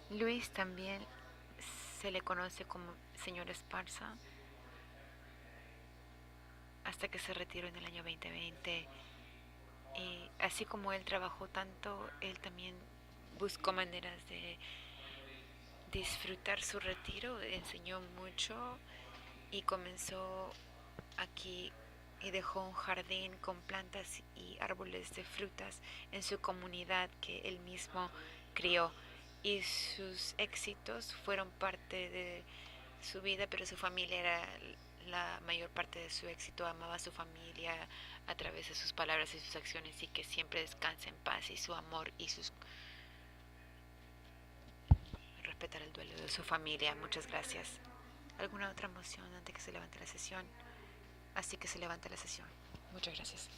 Luis también se le conoce como señor Esparza hasta que se retiró en el año 2020. Y así como él trabajó tanto, él también buscó maneras de disfrutar su retiro, enseñó mucho y comenzó aquí y dejó un jardín con plantas y árboles de frutas en su comunidad que él mismo crió. Y sus éxitos fueron parte de su vida, pero su familia era la mayor parte de su éxito. Amaba a su familia a través de sus palabras y sus acciones, y que siempre descanse en paz, y su amor y sus respetar el duelo de su familia. Muchas gracias. ¿Alguna otra moción antes que se levante la sesión? Así que se levanta la sesión. Muchas gracias.